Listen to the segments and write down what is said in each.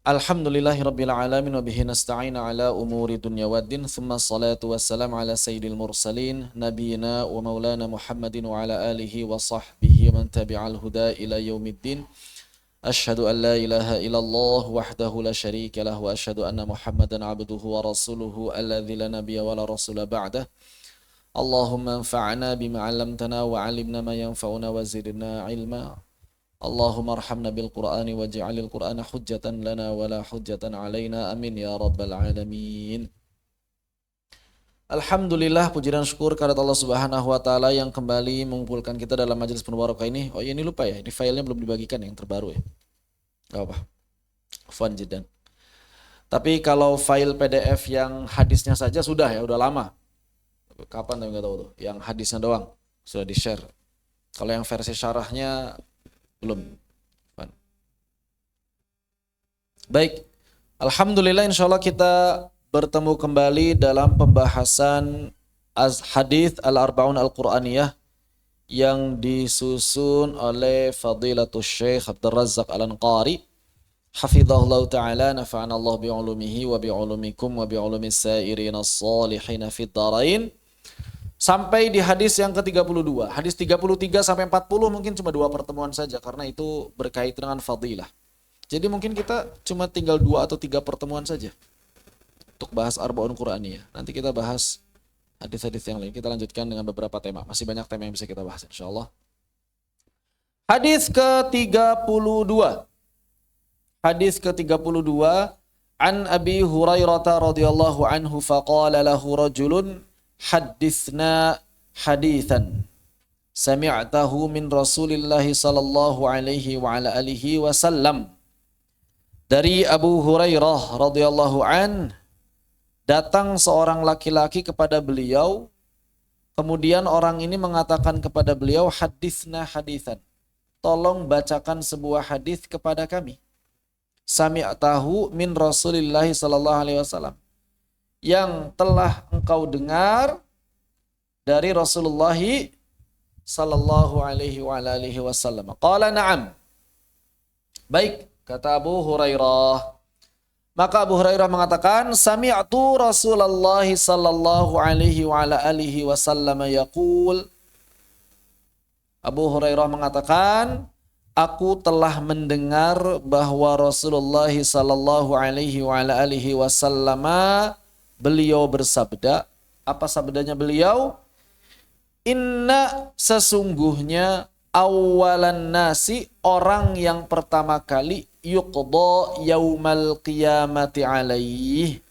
Alhamdulillahirabbil alamin wa bihi nasta'in ala umuri dunya waddin thumma salatu wassalamu ala sayyidil mursalin nabiyina wa maulana Muhammadin wa ala alihi wa sahbihi wa man tabi'al huda ila yaumiddin. Asyhadu an la ilaha illallah wahdahu la syarika lah wa asyhadu anna Muhammadan abduhu wa rasuluhu alladzi la nabiyya wa la rasula ba'dah. Allahumma anfa'na bima 'allamtana wa 'allimna ma yanfa'una wa zidna 'ilma. Allahumma arhamna bil Qur'ani waj'alil Qur'ana hujjatan lana wa la hujjatan alaina, amin ya rabbal alamin. Alhamdulillah, puji dan syukur kepada Allah Subhanahu wa taala yang kembali mengumpulkan kita dalam majelis penuh barokah ini. Oh iya, ini lupa ya, ini filenya belum dibagikan yang terbaru ya. Enggak apa. Fun jidan. Tapi kalau file PDF yang hadisnya saja sudah ya, udah lama. Kapan enggak tahu tuh. Yang hadisnya doang sudah di-share. Kalau yang versi syarahnya belum. Baik, alhamdulillah, insyaallah kita bertemu kembali dalam pembahasan hadis al-arba'un al-Qur'aniyah yang disusun oleh Fadilatul Syekh Abdul Razzaq Al-Anqari hafizahullah ta'ala, nafa'ana Allah bi'ulumihi wa bi'ulumikum wa bi'ulumis sa'irin as-salihin fid dharain. Sampai di hadis yang ke-32. Hadis 33 sampai 40 mungkin cuma 2 pertemuan saja karena itu berkaitan dengan fadilah. Jadi mungkin kita cuma tinggal 2 atau 3 pertemuan saja untuk bahas Arba'un Qur'aniyah. Nanti kita bahas hadis-hadis yang lain. Kita lanjutkan dengan beberapa tema. Masih banyak tema yang bisa kita bahas insyaallah. Hadis ke-32. Hadis ke-32, an Abi Hurairah radhiyallahu anhu faqala lahu rajulun hadithna hadithan sami'tahu min Rasulillah sallallahu alaihi wa ala alihi wasallam. Dari Abu Hurairah radhiyallahu an, datang seorang laki-laki kepada beliau, kemudian orang ini mengatakan kepada beliau, hadithna hadithan, tolong bacakan sebuah hadis kepada kami. Sami'tahu min Rasulillah sallallahu alaihi wasallam, yang telah engkau dengar dari Rasulullah sallallahu alaihi wa alihi wasallam. Qala na'am. Baik, kata Abu Hurairah. Maka Abu Hurairah mengatakan, sami'tu Rasulullah sallallahu alaihi wa alihi wasallam yaqul. Abu Hurairah mengatakan, aku telah mendengar bahwa Rasulullah sallallahu alaihi wa alihi wasallam beliau bersabda, apa sabdanya beliau? Inna, sesungguhnya, awalan nasi, orang yang pertama kali, yuqda yaumal qiyamati alaih,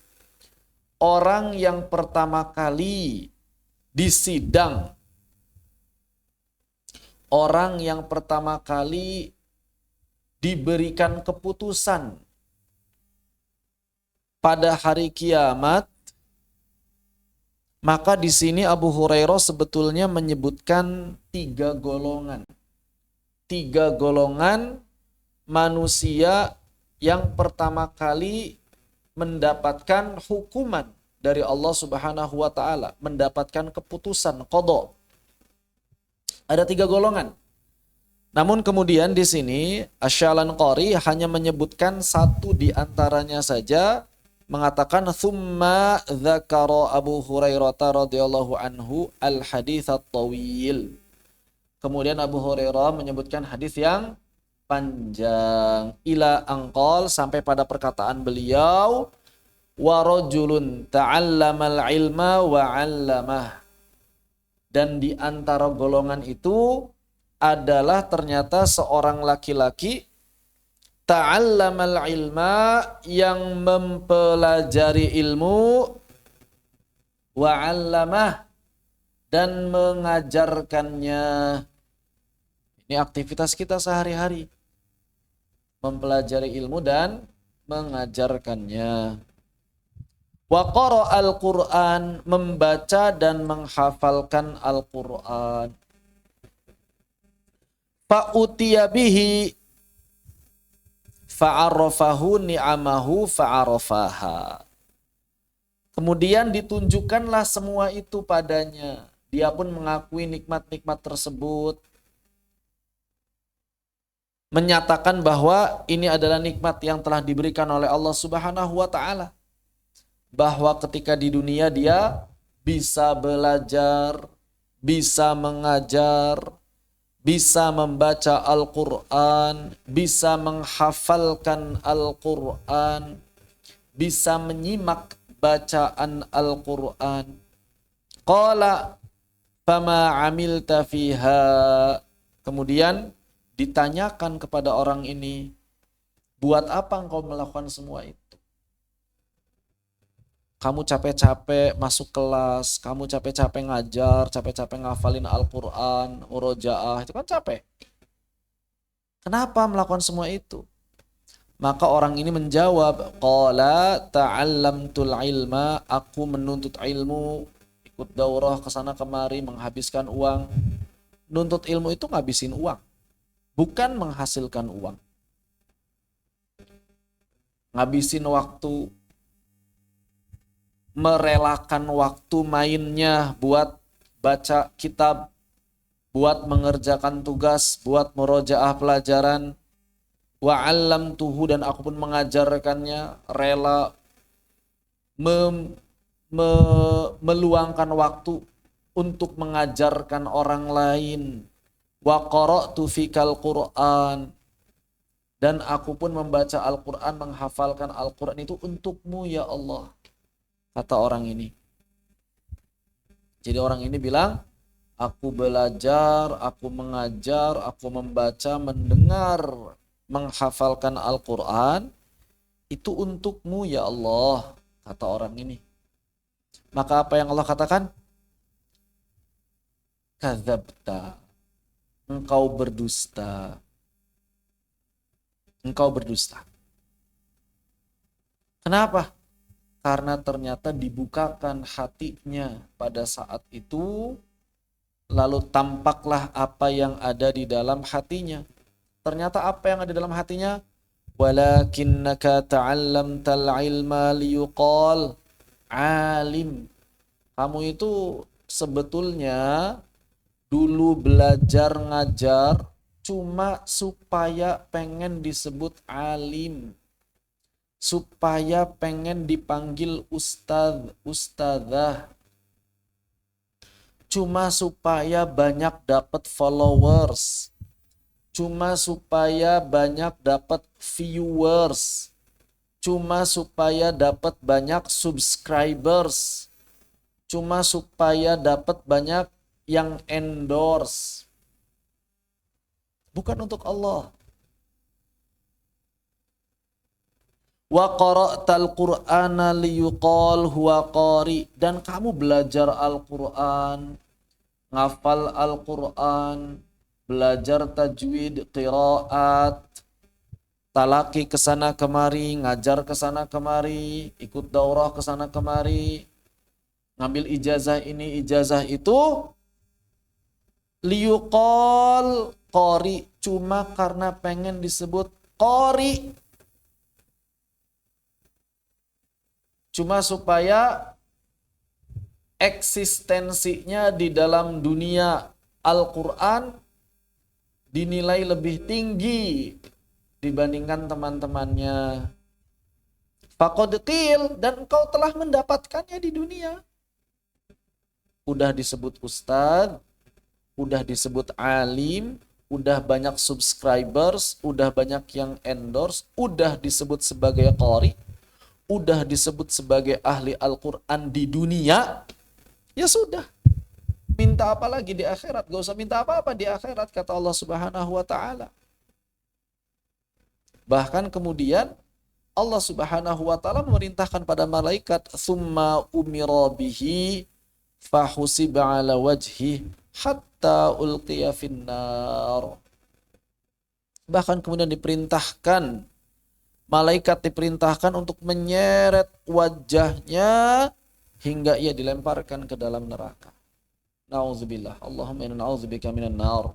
orang yang pertama kali disidang, orang yang pertama kali diberikan keputusan pada hari kiamat. Maka di sini Abu Hurairah sebetulnya menyebutkan 3 golongan. 3 golongan manusia yang pertama kali mendapatkan hukuman dari Allah Subhanahu wa taala, mendapatkan keputusan qada. Ada 3 golongan. Namun kemudian di sini Asy-Syalqari hanya menyebutkan 1 di antaranya saja, mengatakan thumma dzakara Abu Hurairah radhiyallahu anhu al-hadits at-tawil. Kemudian Abu Hurairah menyebutkan hadis yang panjang, ila angqal, sampai pada perkataan beliau, wa rajulun ta'allamal ilma wa 'allamah. Dan di antara golongan itu adalah ternyata seorang laki-laki ta'allamal ilma, yang mempelajari ilmu, wa 'allamah, dan mengajarkannya. Ini aktivitas kita sehari-hari, mempelajari ilmu dan mengajarkannya. Wa qara'al Qur'an, membaca dan menghafalkan Al-Qur'an. Fa utiya bihi fa'arafahu ni'amahu fa'arafaha. Kemudian ditunjukkanlah semua itu padanya. Dia pun mengakui nikmat-nikmat tersebut. menyatakan bahwa ini adalah nikmat yang telah diberikan oleh Allah Subhanahu wa taala. Bahwa ketika di dunia dia bisa belajar, bisa mengajar, bisa membaca Al-Quran, bisa menghafalkan Al-Quran, bisa menyimak bacaan Al-Quran. Qala fama amilta fiha. Kemudian ditanyakan kepada orang ini, buat apa engkau melakukan semua itu? Kamu capek-capek masuk kelas, kamu capek-capek ngajar, capek-capek ngafalin Al-Quran, murojaah, itu kan capek. Kenapa melakukan semua itu? Maka orang ini menjawab, qala ta'allamtul ilma, aku menuntut ilmu, ikut daurah kesana kemari, menghabiskan uang. Nuntut ilmu itu ngabisin uang, bukan menghasilkan uang. Ngabisin waktu, merelakan waktu mainnya buat baca kitab, buat mengerjakan tugas, buat murojaah pelajaran. Wa 'allamtuhu, dan aku pun mengajarkannya, rela meluangkan waktu untuk mengajarkan orang lain. Wa qara'tu fikal Qur'an, dan aku pun membaca Al-Quran, menghafalkan Al-Quran itu untukmu ya Allah, kata orang ini. Jadi orang ini bilang, aku belajar, aku mengajar, aku membaca, mendengar, menghafalkan Al-Quran, itu untukmu ya Allah, kata orang ini. Maka apa yang Allah katakan? Kadzabta, engkau berdusta. Engkau berdusta. Kenapa? Karena ternyata dibukakan hatinya pada saat itu, lalu tampaklah apa yang ada di dalam hatinya. Ternyata apa yang ada dalam hatinya? Walakinnaka ta'allamtal ilma liyuqal alim. Kamu itu sebetulnya dulu belajar ngajar cuma supaya pengen disebut alim, supaya pengen dipanggil ustadz, ustadzah, cuma supaya banyak dapat followers, cuma supaya banyak dapat viewers, cuma supaya dapat banyak subscribers, cuma supaya dapat banyak yang endorse. Bukan untuk Allah. Wa qara'tal Qur'ana liyuqal huwa qari, dan kamu belajar Al-Qur'an, ngafal Al-Qur'an, belajar tajwid, qiraat, talaki kesana kemari, ngajar kesana kemari, ikut daurah kesana kemari, ngambil ijazah ini, ijazah itu, liyuqal qari, cuma karena pengen disebut qari, cuma supaya eksistensinya di dalam dunia Al-Quran dinilai lebih tinggi dibandingkan teman-temannya. Faqad qil, dan engkau telah mendapatkannya di dunia. Udah disebut ustadz, udah disebut alim, udah banyak subscribers, udah banyak yang endorse, udah disebut sebagai qari, udah disebut sebagai ahli Al-Quran di dunia. Ya sudah, minta apa lagi di akhirat? Gak usah minta apa-apa di akhirat, kata Allah Subhanahu wa ta'ala. Bahkan kemudian Allah Subhanahu wa ta'ala memerintahkan pada malaikat, summa umira bihi fahusiba ala wajhi hatta ulqiya finnar. Bahkan kemudian diperintahkan, malaikat diperintahkan untuk menyeret wajahnya hingga ia dilemparkan ke dalam neraka. Na'udzubillah. Allahumma inna na'udzubika minan nar.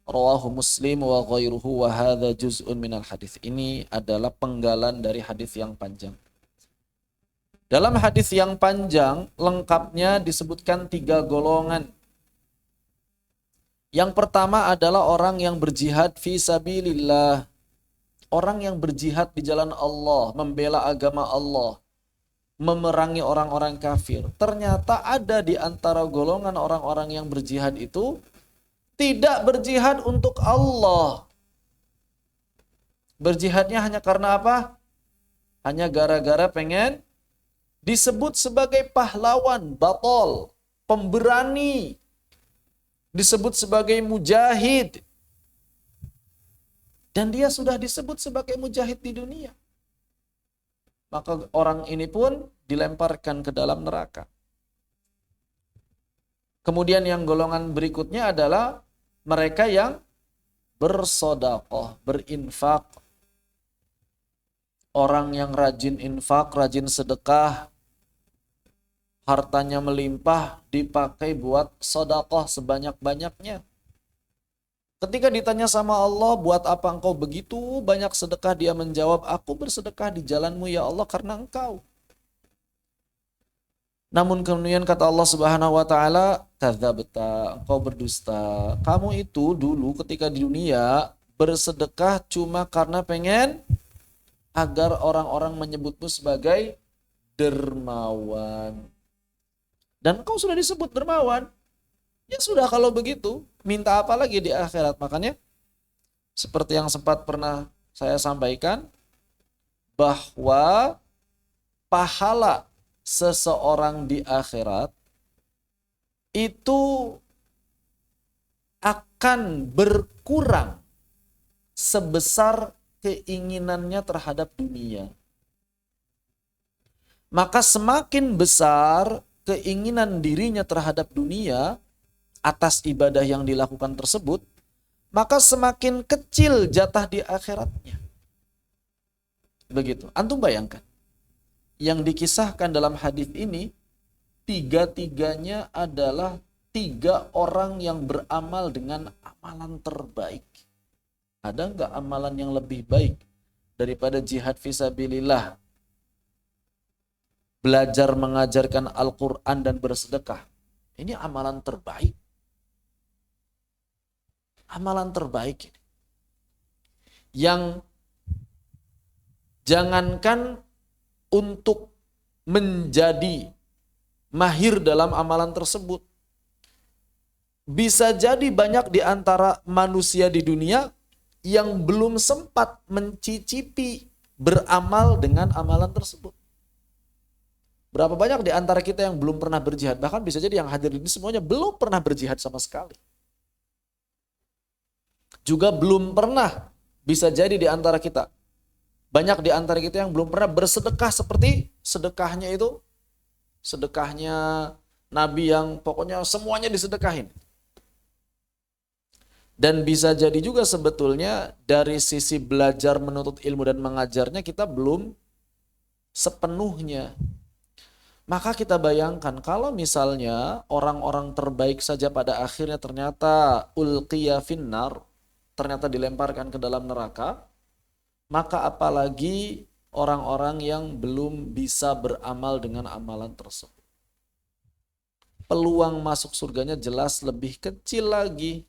Rawahu Muslim wa ghairuhu wa hadha juz'un minal hadis. Ini adalah penggalan dari hadis yang panjang. Dalam hadis yang panjang lengkapnya disebutkan 3 golongan. Yang pertama adalah orang yang berjihad fi sabilillah. Orang yang berjihad di jalan Allah, membela agama Allah, memerangi orang-orang kafir. Ternyata ada di antara golongan orang-orang yang berjihad itu tidak berjihad untuk Allah. Berjihadnya hanya karena apa? Hanya gara-gara pengen disebut sebagai pahlawan, batol, pemberani, disebut sebagai mujahid. Dan dia sudah disebut sebagai mujahid di dunia. Maka orang ini pun dilemparkan ke dalam neraka. Kemudian yang golongan berikutnya adalah mereka yang bersedekah, berinfak. Orang yang rajin infak, rajin sedekah, hartanya melimpah, dipakai buat sedekah sebanyak-banyaknya. Ketika ditanya sama Allah, buat apa engkau begitu banyak sedekah? Dia menjawab, aku bersedekah di jalanmu ya Allah karena engkau. Namun kemudian kata Allah Subhanahu wa taala, kadzabta, engkau berdusta. Kamu itu dulu ketika di dunia bersedekah cuma karena pengen agar orang-orang menyebutmu sebagai dermawan. Dan engkau sudah disebut dermawan. Ya sudah, kalau begitu, minta apa lagi di akhirat? Makanya seperti yang sempat pernah saya sampaikan, bahwa pahala seseorang di akhirat itu akan berkurang sebesar keinginannya terhadap dunia. Maka semakin besar keinginan dirinya terhadap dunia atas ibadah yang dilakukan tersebut, maka semakin kecil jatah di akhiratnya. Begitu. Antum bayangkan, yang dikisahkan dalam hadis ini, tiga-tiganya adalah 3 orang yang beramal dengan amalan terbaik. Ada nggak amalan yang lebih baik daripada jihad fisabilillah, belajar mengajarkan Al-Quran dan bersedekah? Ini amalan terbaik. Amalan terbaik yang jangankan untuk menjadi mahir dalam amalan tersebut, bisa jadi banyak di antara manusia di dunia yang belum sempat mencicipi beramal dengan amalan tersebut. Berapa banyak di antara kita yang belum pernah berjihad, bahkan bisa jadi yang hadir ini semuanya belum pernah berjihad sama sekali. Juga belum pernah, bisa jadi di antara kita, banyak di antara kita yang belum pernah bersedekah seperti sedekahnya itu, sedekahnya Nabi yang pokoknya semuanya disedekahin. Dan bisa jadi juga sebetulnya dari sisi belajar menuntut ilmu dan mengajarnya kita belum sepenuhnya. Maka kita bayangkan kalau misalnya orang-orang terbaik saja pada akhirnya ternyata ulqiya finnar, ternyata dilemparkan ke dalam neraka, maka apalagi orang-orang yang belum bisa beramal dengan amalan tersebut. Peluang masuk surganya jelas lebih kecil lagi.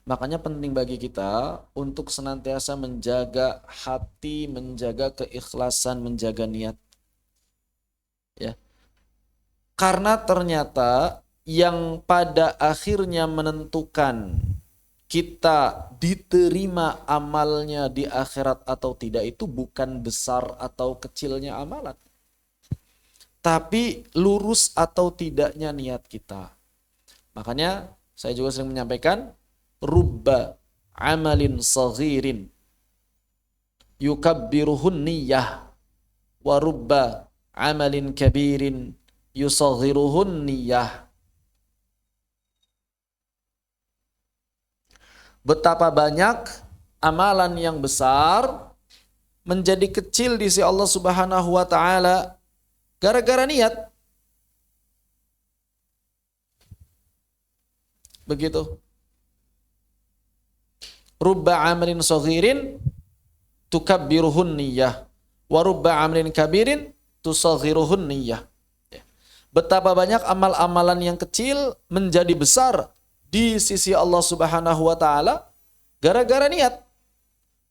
Makanya penting bagi kita untuk senantiasa menjaga hati, menjaga keikhlasan, menjaga niat. Ya. Karena ternyata yang pada akhirnya menentukan kita diterima amalnya di akhirat atau tidak itu bukan besar atau kecilnya amalan, tapi lurus atau tidaknya niat kita. Makanya saya juga sering menyampaikan, rubba amalin saghirin yukabbiruhun niyah wa rubba amalin kabirin yusaghiruhun niyah. Betapa banyak amalan yang besar menjadi kecil di sisi Allah Subhanahu wa taala gara-gara niat. Begitu. Rubba amalin saghirin tukabbiruhun niyyah wa rubba amalin kabirin tusaghiruhun niyyah. Betapa banyak amal-amalan yang kecil menjadi besar di sisi Allah Subhanahu wa taala gara-gara niat.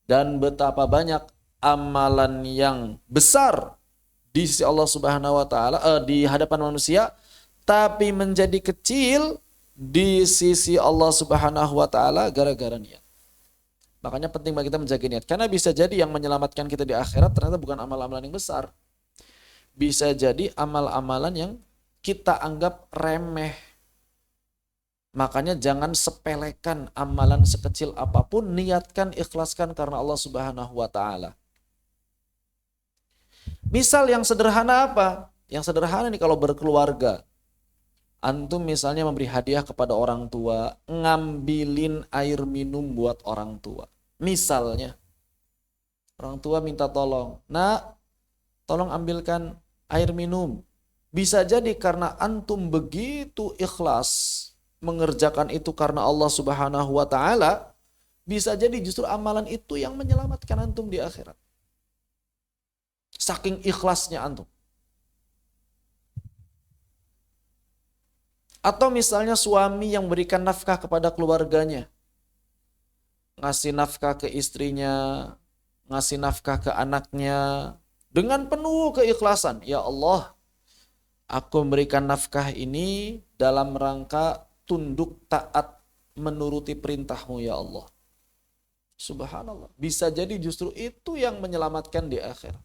Dan betapa banyak amalan yang besar di sisi Allah Subhanahu wa taala di hadapan manusia tapi menjadi kecil di sisi Allah Subhanahu wa taala gara-gara niat. Makanya penting bagi kita menjaga niat karena bisa jadi yang menyelamatkan kita di akhirat ternyata bukan amal-amalan yang besar. Bisa jadi amal-amalan yang kita anggap remeh. Makanya jangan sepelekan amalan sekecil apapun, niatkan, ikhlaskan karena Allah Subhanahu wa taala. Misal yang sederhana apa? Yang sederhana nih kalau berkeluarga. Antum misalnya memberi hadiah kepada orang tua, ngambilin air minum buat orang tua. Misalnya, orang tua minta tolong, "Nak, tolong ambilkan air minum." Bisa jadi karena antum begitu ikhlas mengerjakan itu karena Allah Subhanahu wa taala, bisa jadi justru amalan itu yang menyelamatkan antum di akhirat. Saking ikhlasnya antum. Atau misalnya suami yang berikan nafkah kepada keluarganya. Ngasih nafkah ke istrinya, ngasih nafkah ke anaknya dengan penuh keikhlasan. Ya Allah, aku memberikan nafkah ini dalam rangka tunduk taat menuruti perintahmu ya Allah. Subhanallah. Bisa jadi justru itu yang menyelamatkan di akhirat.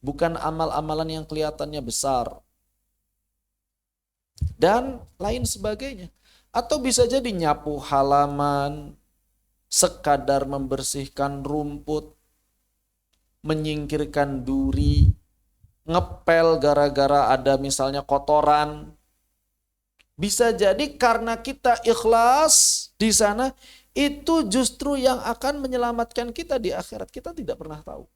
Bukan amal-amalan yang kelihatannya besar. Dan lain sebagainya. Atau bisa jadi nyapu halaman, sekadar membersihkan rumput, menyingkirkan duri, ngepel gara-gara ada misalnya kotoran. Bisa jadi karena kita ikhlas di sana, itu justru yang akan menyelamatkan kita di akhirat. Kita tidak pernah tahu.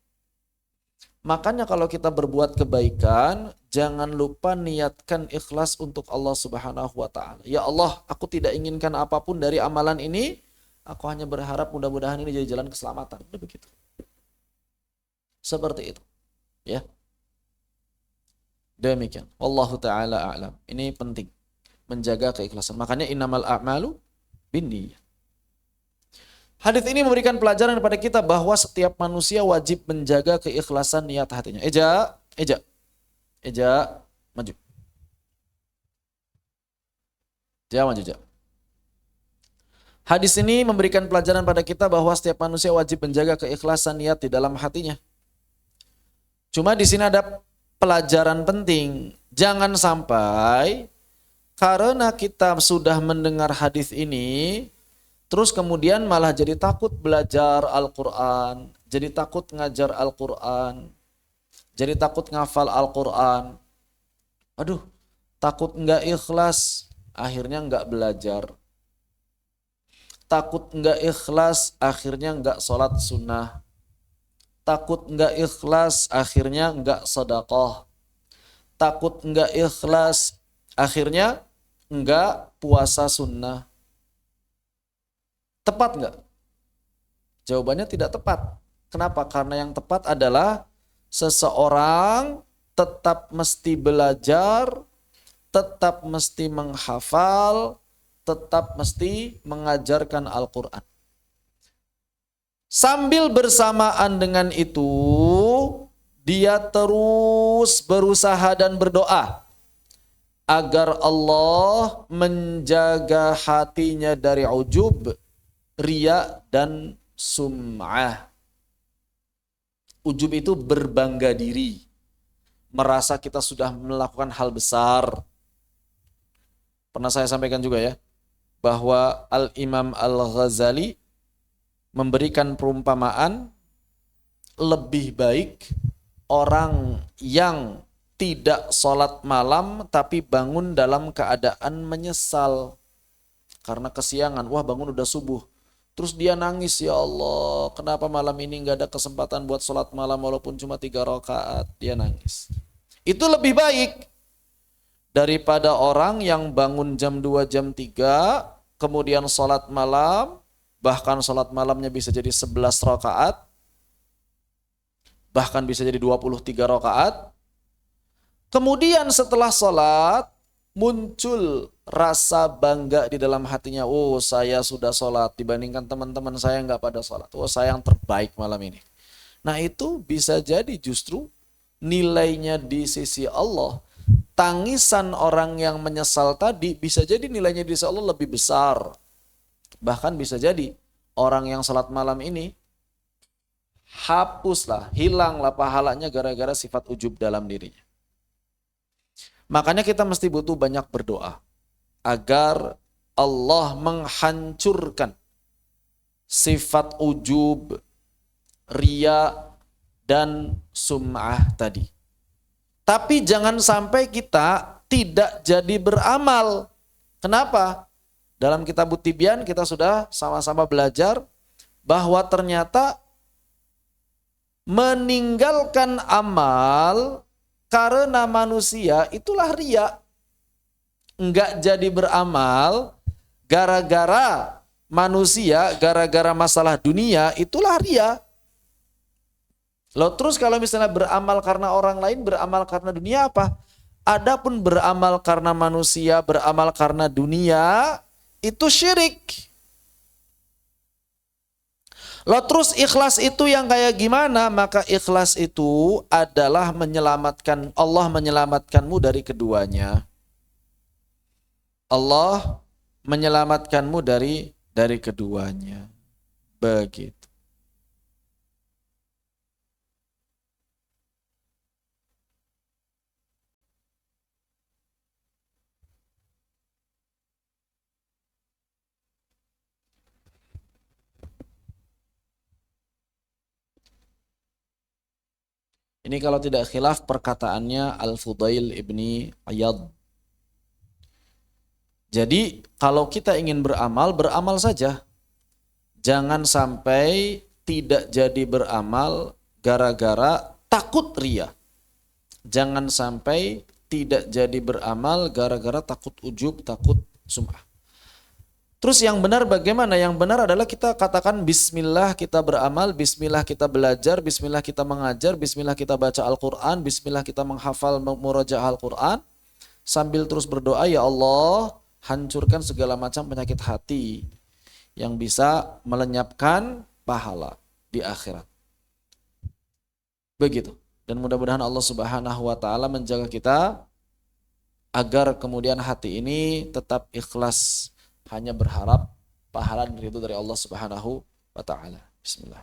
Makanya kalau kita berbuat kebaikan, jangan lupa niatkan ikhlas untuk Allah Subhanahu wa taala. Ya Allah, aku tidak inginkan apapun dari amalan ini, aku hanya berharap mudah-mudahan ini jadi jalan keselamatan. Udah begitu. Seperti itu. Ya. Demikian. Wallahu taala a'lam. Ini penting. Menjaga keikhlasan. Makanya innamal a'malu binniyat. Hadis ini memberikan pelajaran kepada kita bahwa setiap manusia wajib menjaga keikhlasan niat hatinya. Eja, maju. Maju. Hadis ini memberikan pelajaran pada kita bahwa setiap manusia wajib menjaga keikhlasan niat di dalam hatinya. Cuma di sini ada pelajaran penting. Jangan sampai karena kita sudah mendengar hadis ini, terus kemudian malah jadi takut belajar Al-Quran, jadi takut ngajar Al-Quran, jadi takut ngafal Al-Quran. Aduh, takut nggak ikhlas, akhirnya nggak belajar. Takut nggak ikhlas, akhirnya nggak sholat sunnah. Takut nggak ikhlas, akhirnya nggak sedekah. Takut nggak ikhlas, akhirnya nggak puasa sunnah. Tepat nggak? Jawabannya tidak tepat. Kenapa? Karena yang tepat adalah seseorang tetap mesti belajar, tetap mesti menghafal, tetap mesti mengajarkan Al-Quran. Sambil bersamaan dengan itu, dia terus berusaha dan berdoa agar Allah menjaga hatinya dari ujub, riya, dan sum'ah. Ujub itu berbangga diri, merasa kita sudah melakukan hal besar. Pernah saya sampaikan juga ya, bahwa Al-Imam Al-Ghazali memberikan perumpamaan lebih baik orang yang tidak sholat malam tapi bangun dalam keadaan menyesal karena kesiangan. Wah, bangun udah subuh. Terus dia nangis, ya Allah, kenapa malam ini gak ada kesempatan buat sholat malam walaupun cuma 3 rakaat. Dia nangis. Itu lebih baik daripada orang yang bangun jam 2, jam 3, kemudian sholat malam, bahkan sholat malamnya bisa jadi 11 rakaat, bahkan bisa jadi 23 rakaat. Kemudian setelah sholat, muncul rasa bangga di dalam hatinya. Oh, saya sudah sholat dibandingkan teman-teman saya nggak pada sholat. Oh, saya yang terbaik malam ini. Nah, itu bisa jadi justru nilainya di sisi Allah. Tangisan orang yang menyesal tadi bisa jadi nilainya di sisi Allah lebih besar. Bahkan bisa jadi orang yang sholat malam ini hapuslah, hilanglah pahalanya gara-gara sifat ujub dalam dirinya. Makanya kita mesti butuh banyak berdoa agar Allah menghancurkan sifat ujub, riya, dan sum'ah tadi. Tapi jangan sampai kita tidak jadi beramal. Kenapa? Dalam kitab Tibyan kita sudah sama-sama belajar bahwa ternyata meninggalkan amal karena manusia itulah riya. Enggak jadi beramal gara-gara manusia, gara-gara masalah dunia, itulah riya. Loh, terus kalau misalnya beramal karena orang lain, beramal karena dunia apa? Adapun beramal karena manusia, beramal karena dunia, itu syirik. Loh, terus ikhlas itu yang kayak gimana? Maka ikhlas itu adalah menyelamatkan, Allah menyelamatkanmu dari keduanya. Allah menyelamatkanmu dari keduanya. Begitu. Ini kalau tidak khilaf perkataannya Al-Fudail ibni Iyad. Jadi kalau kita ingin beramal, beramal saja. Jangan sampai tidak jadi beramal gara-gara takut riya. Jangan sampai tidak jadi beramal gara-gara takut ujub, takut sum'ah. Terus yang benar bagaimana? Yang benar adalah kita katakan bismillah kita beramal, bismillah kita belajar, bismillah kita mengajar, bismillah kita baca Al-Quran, bismillah kita menghafal murajaah Al-Quran. Sambil terus berdoa, ya Allah hancurkan segala macam penyakit hati yang bisa melenyapkan pahala di akhirat. Begitu. Dan mudah-mudahan Allah Subhanahu wa taala menjaga kita agar kemudian hati ini tetap ikhlas, hanya berharap pahala dan ridho dari Allah Subhanahu wa taala. Bismillah.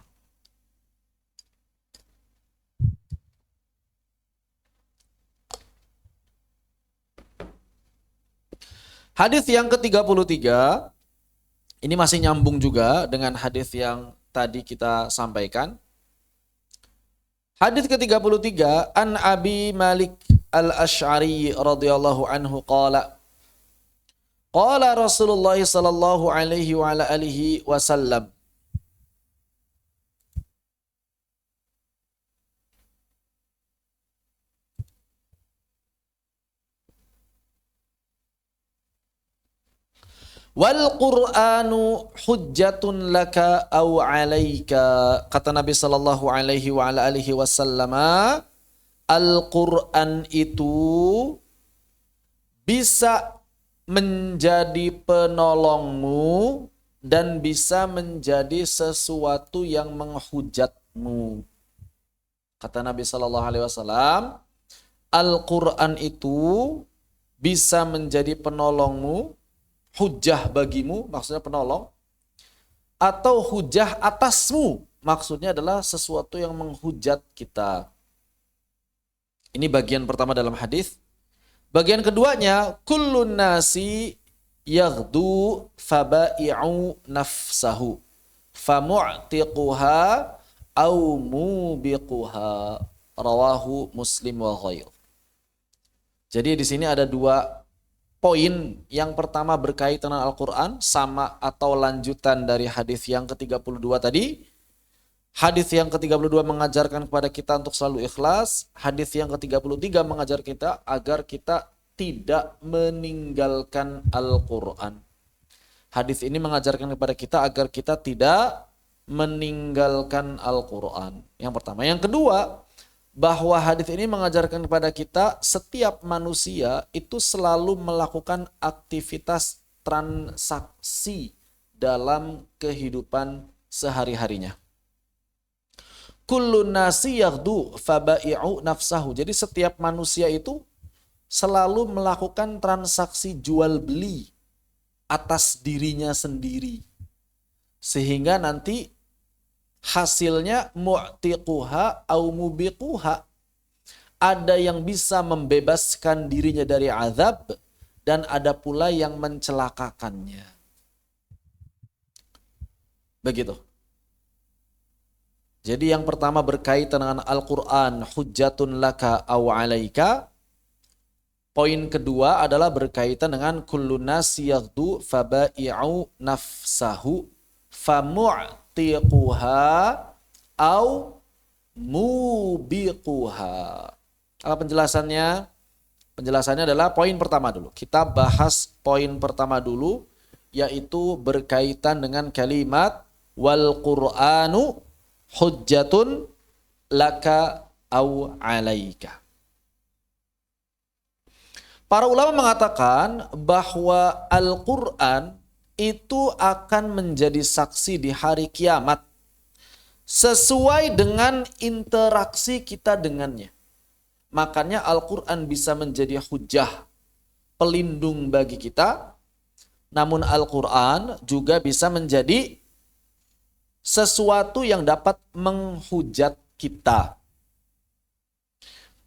Hadis yang ke-33 ini masih nyambung juga dengan hadis yang tadi kita sampaikan. Hadis ke-33, an Abi Malik Al-Asy'ari radhiyallahu anhu qala qala Rasulullah sallallahu alaihi wa ala alihi wasallam wal Qur'anu hujjatun laka aw 'alaika. Kata Nabi sallallahu alaihi wa ala alihi wasallam, Al-Qur'an itu bisa menjadi penolongmu dan bisa menjadi sesuatu yang menghujatmu. Kata Nabi sallallahu alaihi wasallam, Al-Qur'an itu bisa menjadi penolongmu, hujah bagimu, maksudnya penolong, atau hujah atasmu, maksudnya adalah sesuatu yang menghujat kita. Ini bagian pertama dalam hadis. Bagian keduanya, kullun nasi yaghdu fabai'u nafsahu famu'tiquha au mubiquha, rawahu Muslim wa ghair. Jadi di sini ada dua poin. Yang pertama berkaitan dengan Al-Quran, sama atau lanjutan dari hadis yang ke-32 tadi. Hadis yang ke-32 mengajarkan kepada kita untuk selalu ikhlas. Hadis yang ke-33 mengajar kita agar kita tidak meninggalkan Al-Quran. Hadis ini mengajarkan kepada kita agar kita tidak meninggalkan Al-Quran. Yang pertama. Yang kedua, bahwa hadis ini mengajarkan kepada kita setiap manusia itu selalu melakukan aktivitas transaksi dalam kehidupan sehari-harinya. Kullu nasi yaghdu fabai'u nafsahu. Jadi setiap manusia itu selalu melakukan transaksi jual beli atas dirinya sendiri. Sehingga nanti hasilnya mu'tiquha au mubiquha. Ada yang bisa membebaskan dirinya dari azab dan ada pula yang mencelakakannya. Begitu. Jadi yang pertama berkaitan dengan Al-Quran, hujjatun laka aw alaika. Poin kedua adalah berkaitan dengan kullu nasi yaghdu fabai'u nafsahu famu'tiquha aw mubiquha. Apa penjelasannya? Penjelasannya adalah poin pertama dulu. Kita bahas poin pertama dulu, yaitu berkaitan dengan kalimat wal Qur'anu hujjatun laka au alaika. Para ulama mengatakan bahwa Al-Quran itu akan menjadi saksi di hari kiamat sesuai dengan interaksi kita dengannya. Makanya Al-Quran bisa menjadi hujjah, pelindung bagi kita. Namun Al-Quran juga bisa menjadi sesuatu yang dapat menghujat kita.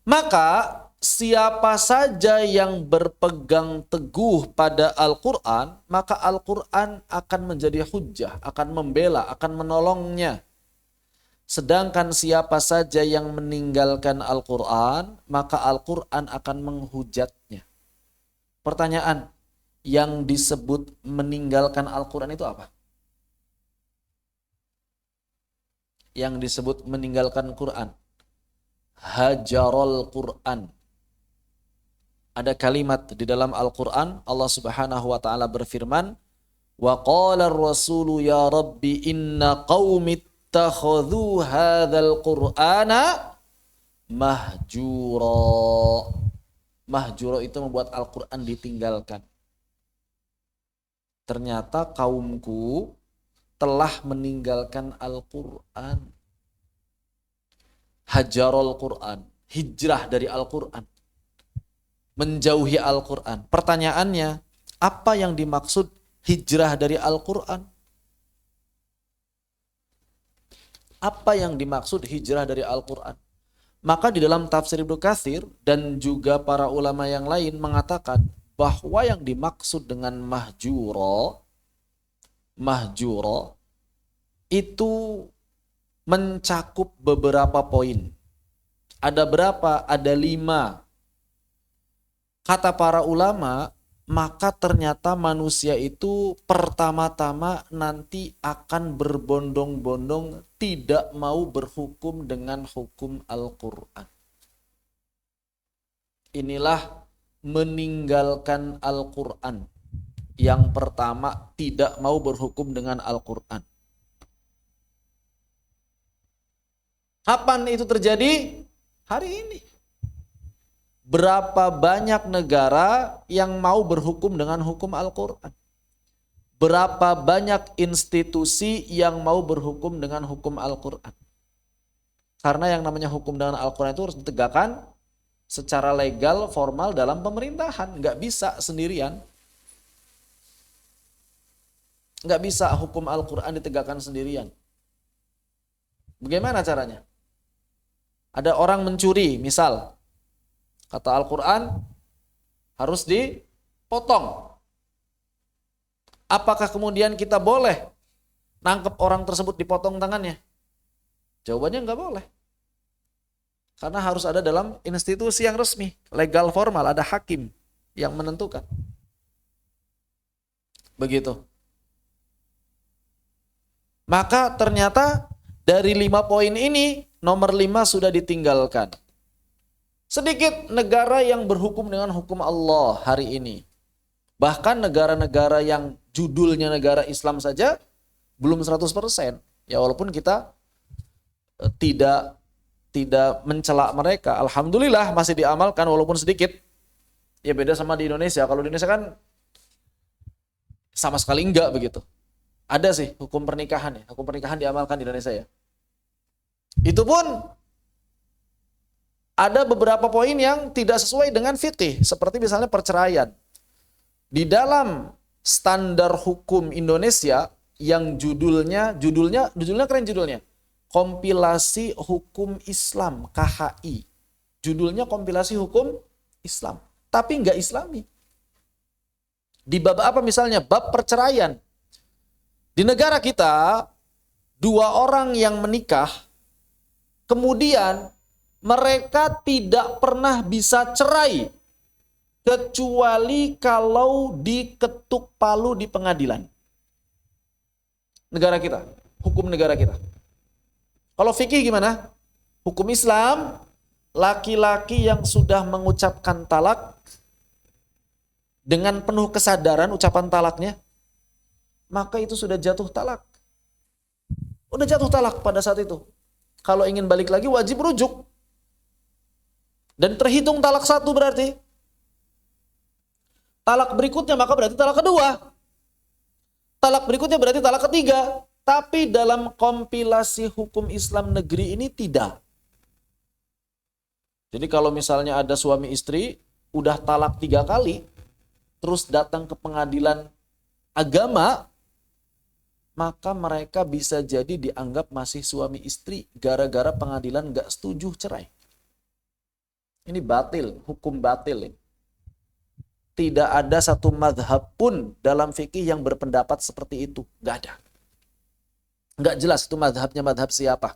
Maka siapa saja yang berpegang teguh pada Al-Quran, maka Al-Quran akan menjadi hujjah, akan membela, akan menolongnya. Sedangkan siapa saja yang meninggalkan Al-Quran, maka Al-Quran akan menghujatnya. Pertanyaan, yang disebut meninggalkan Al-Quran itu apa? Yang disebut meninggalkan Quran, hajarul Quran. Ada kalimat di dalam Al-Quran, Allah Subhanahu wa taala berfirman, wa qala ar-rasulu ya rabbi inna qaumi ittakhadhu hadzal qur'ana mahjura. Mahjura itu membuat Al-Quran ditinggalkan. Ternyata kaumku telah meninggalkan Al-Quran. Hajarul Quran, hijrah dari Al-Quran, menjauhi Al-Quran. Pertanyaannya, apa yang dimaksud hijrah dari Al-Quran? Apa yang dimaksud hijrah dari Al-Quran? Maka di dalam tafsir Ibnu Katsir dan juga para ulama yang lain mengatakan bahwa yang dimaksud dengan mahjura itu mencakup beberapa poin. Ada berapa? Ada 5. Kata para ulama, maka ternyata manusia itu pertama-tama nanti akan berbondong-bondong tidak mau berhukum dengan hukum Al-Quran. Inilah meninggalkan Al-Quran. Yang pertama, tidak mau berhukum dengan Al-Quran. Kapan itu terjadi? Hari ini. Berapa banyak negara yang mau berhukum dengan hukum Al-Quran? Berapa banyak institusi yang mau berhukum dengan hukum Al-Quran? Karena yang namanya hukum dengan Al-Quran itu harus ditegakkan secara legal, formal dalam pemerintahan. Nggak bisa sendirian. Nggak bisa hukum Al-Quran ditegakkan sendirian. Bagaimana caranya? Ada orang mencuri, misal. Kata Al-Quran, harus dipotong. Apakah kemudian kita boleh nangkep orang tersebut dipotong tangannya? Jawabannya nggak boleh. Karena harus ada dalam institusi yang resmi, legal formal, ada hakim yang menentukan. Begitu. Maka ternyata dari 5 poin ini, nomor 5 sudah ditinggalkan. Sedikit negara yang berhukum dengan hukum Allah hari ini. Bahkan negara-negara yang judulnya negara Islam saja belum 100%. Ya walaupun kita tidak tidak mencela mereka. Alhamdulillah masih diamalkan walaupun sedikit. Ya beda sama di Indonesia. Kalau di Indonesia kan sama sekali enggak begitu. Ada sih hukum pernikahan ya. Hukum pernikahan diamalkan di Indonesia ya. Itu pun ada beberapa poin yang tidak sesuai dengan fikih. Seperti misalnya perceraian. Di dalam standar hukum Indonesia yang judulnya keren judulnya. Kompilasi Hukum Islam, KHI. Judulnya kompilasi hukum Islam. Tapi enggak Islami. Di bab apa misalnya? Bab perceraian. Di negara kita, dua orang yang menikah, kemudian mereka tidak pernah bisa cerai, kecuali kalau diketuk palu di pengadilan. Negara kita, hukum negara kita. Kalau fikih gimana? Hukum Islam, laki-laki yang sudah mengucapkan talak dengan penuh kesadaran ucapan talaknya, maka itu sudah jatuh talak. Udah jatuh talak pada saat itu. Kalau ingin balik lagi wajib rujuk. Dan terhitung talak satu berarti. Talak berikutnya maka berarti talak kedua. Talak berikutnya berarti talak ketiga. Tapi dalam kompilasi hukum Islam negeri ini tidak. Jadi kalau misalnya ada suami istri, udah talak 3 kali, terus datang ke pengadilan agama, maka mereka bisa jadi dianggap masih suami istri gara-gara pengadilan gak setuju cerai. Ini batil, hukum batil. Tidak ada satu madhab pun dalam fikih yang berpendapat seperti itu. Gak ada. Gak jelas itu madhabnya madhab siapa.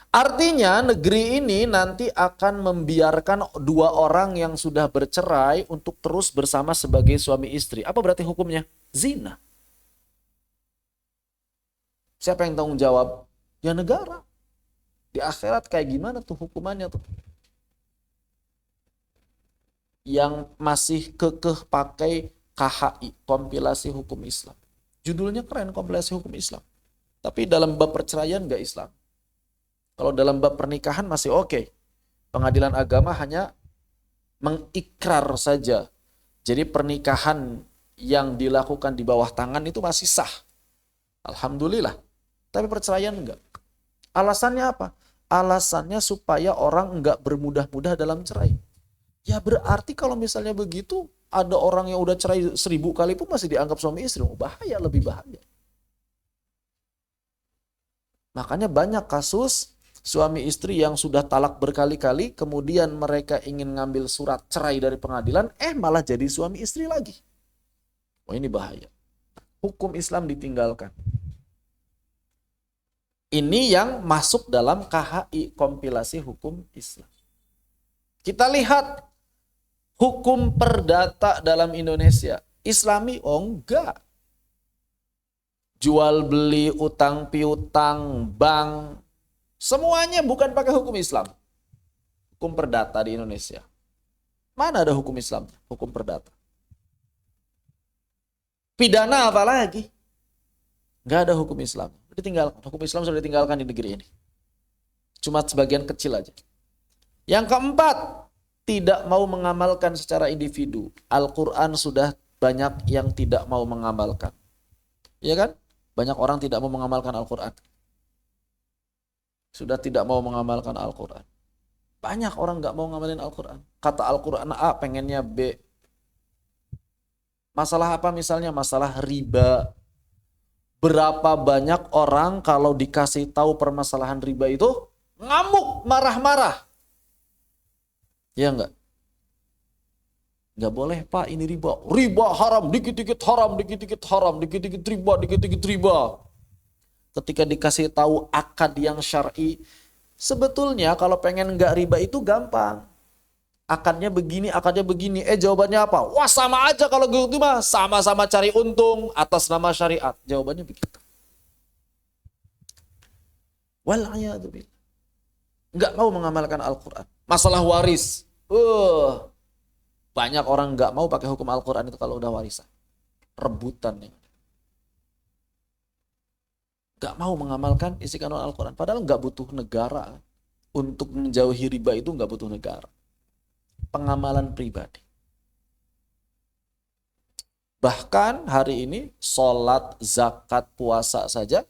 Artinya negeri ini nanti akan membiarkan 2 orang yang sudah bercerai untuk terus bersama sebagai suami istri. Apa berarti hukumnya? Zina. Siapa yang tanggung jawab? Ya negara. Di akhirat kayak gimana tuh hukumannya tuh? Yang masih kekeh pakai KHI, kompilasi hukum Islam. Judulnya keren, kompilasi hukum Islam. Tapi dalam bab perceraian nggak Islam. Kalau dalam bab pernikahan masih oke. Pengadilan agama hanya mengikrar saja. Jadi pernikahan yang dilakukan di bawah tangan itu masih sah. Alhamdulillah. Tapi perceraian enggak. Alasannya apa? Alasannya supaya orang enggak bermudah-mudah dalam cerai. Ya berarti kalau misalnya begitu, ada orang yang udah cerai 1000 kali pun masih dianggap suami istri. Bahaya, lebih bahaya. Makanya banyak kasus suami istri yang sudah talak berkali-kali, kemudian mereka ingin ngambil surat cerai dari pengadilan, malah jadi suami istri lagi. Wah ini bahaya. Hukum Islam ditinggalkan. Ini yang masuk dalam KHI, kompilasi hukum Islam. Kita lihat hukum perdata dalam Indonesia. Islami? Oh enggak. Jual beli, utang piutang, bank, semuanya bukan pakai hukum Islam. Hukum perdata di Indonesia. Mana ada hukum Islam? Hukum perdata. Pidana apa lagi? Nggak ada hukum Islam. Ditinggalkan. Hukum Islam sudah ditinggalkan di negeri ini. Cuma sebagian kecil aja. Yang keempat, tidak mau mengamalkan secara individu. Al-Quran sudah banyak yang tidak mau mengamalkan. Iya kan? Banyak orang tidak mau mengamalkan Al-Quran. Sudah tidak mau mengamalkan Al-Quran. Banyak orang nggak mau ngamalin Al-Quran. Kata Al-Quran A, pengennya B. Masalah apa misalnya? Masalah riba. Berapa banyak orang kalau dikasih tahu permasalahan riba itu ngamuk, marah-marah. Ya enggak? Enggak boleh Pak, ini riba. Riba haram, dikit-dikit haram, dikit-dikit haram, dikit-dikit riba, dikit-dikit riba. Ketika dikasih tahu akad yang syar'i, sebetulnya kalau pengen enggak riba itu gampang. Akadnya begini, akadnya begini. Jawabannya apa? Wah sama aja kalau gitu mah. Sama-sama cari untung atas nama syariat. Jawabannya begitu. Wal'iyadzubillah. Enggak mau mengamalkan Al-Quran. Masalah waris. Banyak orang enggak mau pakai hukum Al-Quran itu kalau udah warisan. Rebutan. Enggak mau mengamalkan isi kandungan Al-Quran. Padahal enggak butuh negara. untuk menjauhi riba itu nggak butuh negara. Pengamalan pribadi. Bahkan hari ini sholat, zakat, puasa saja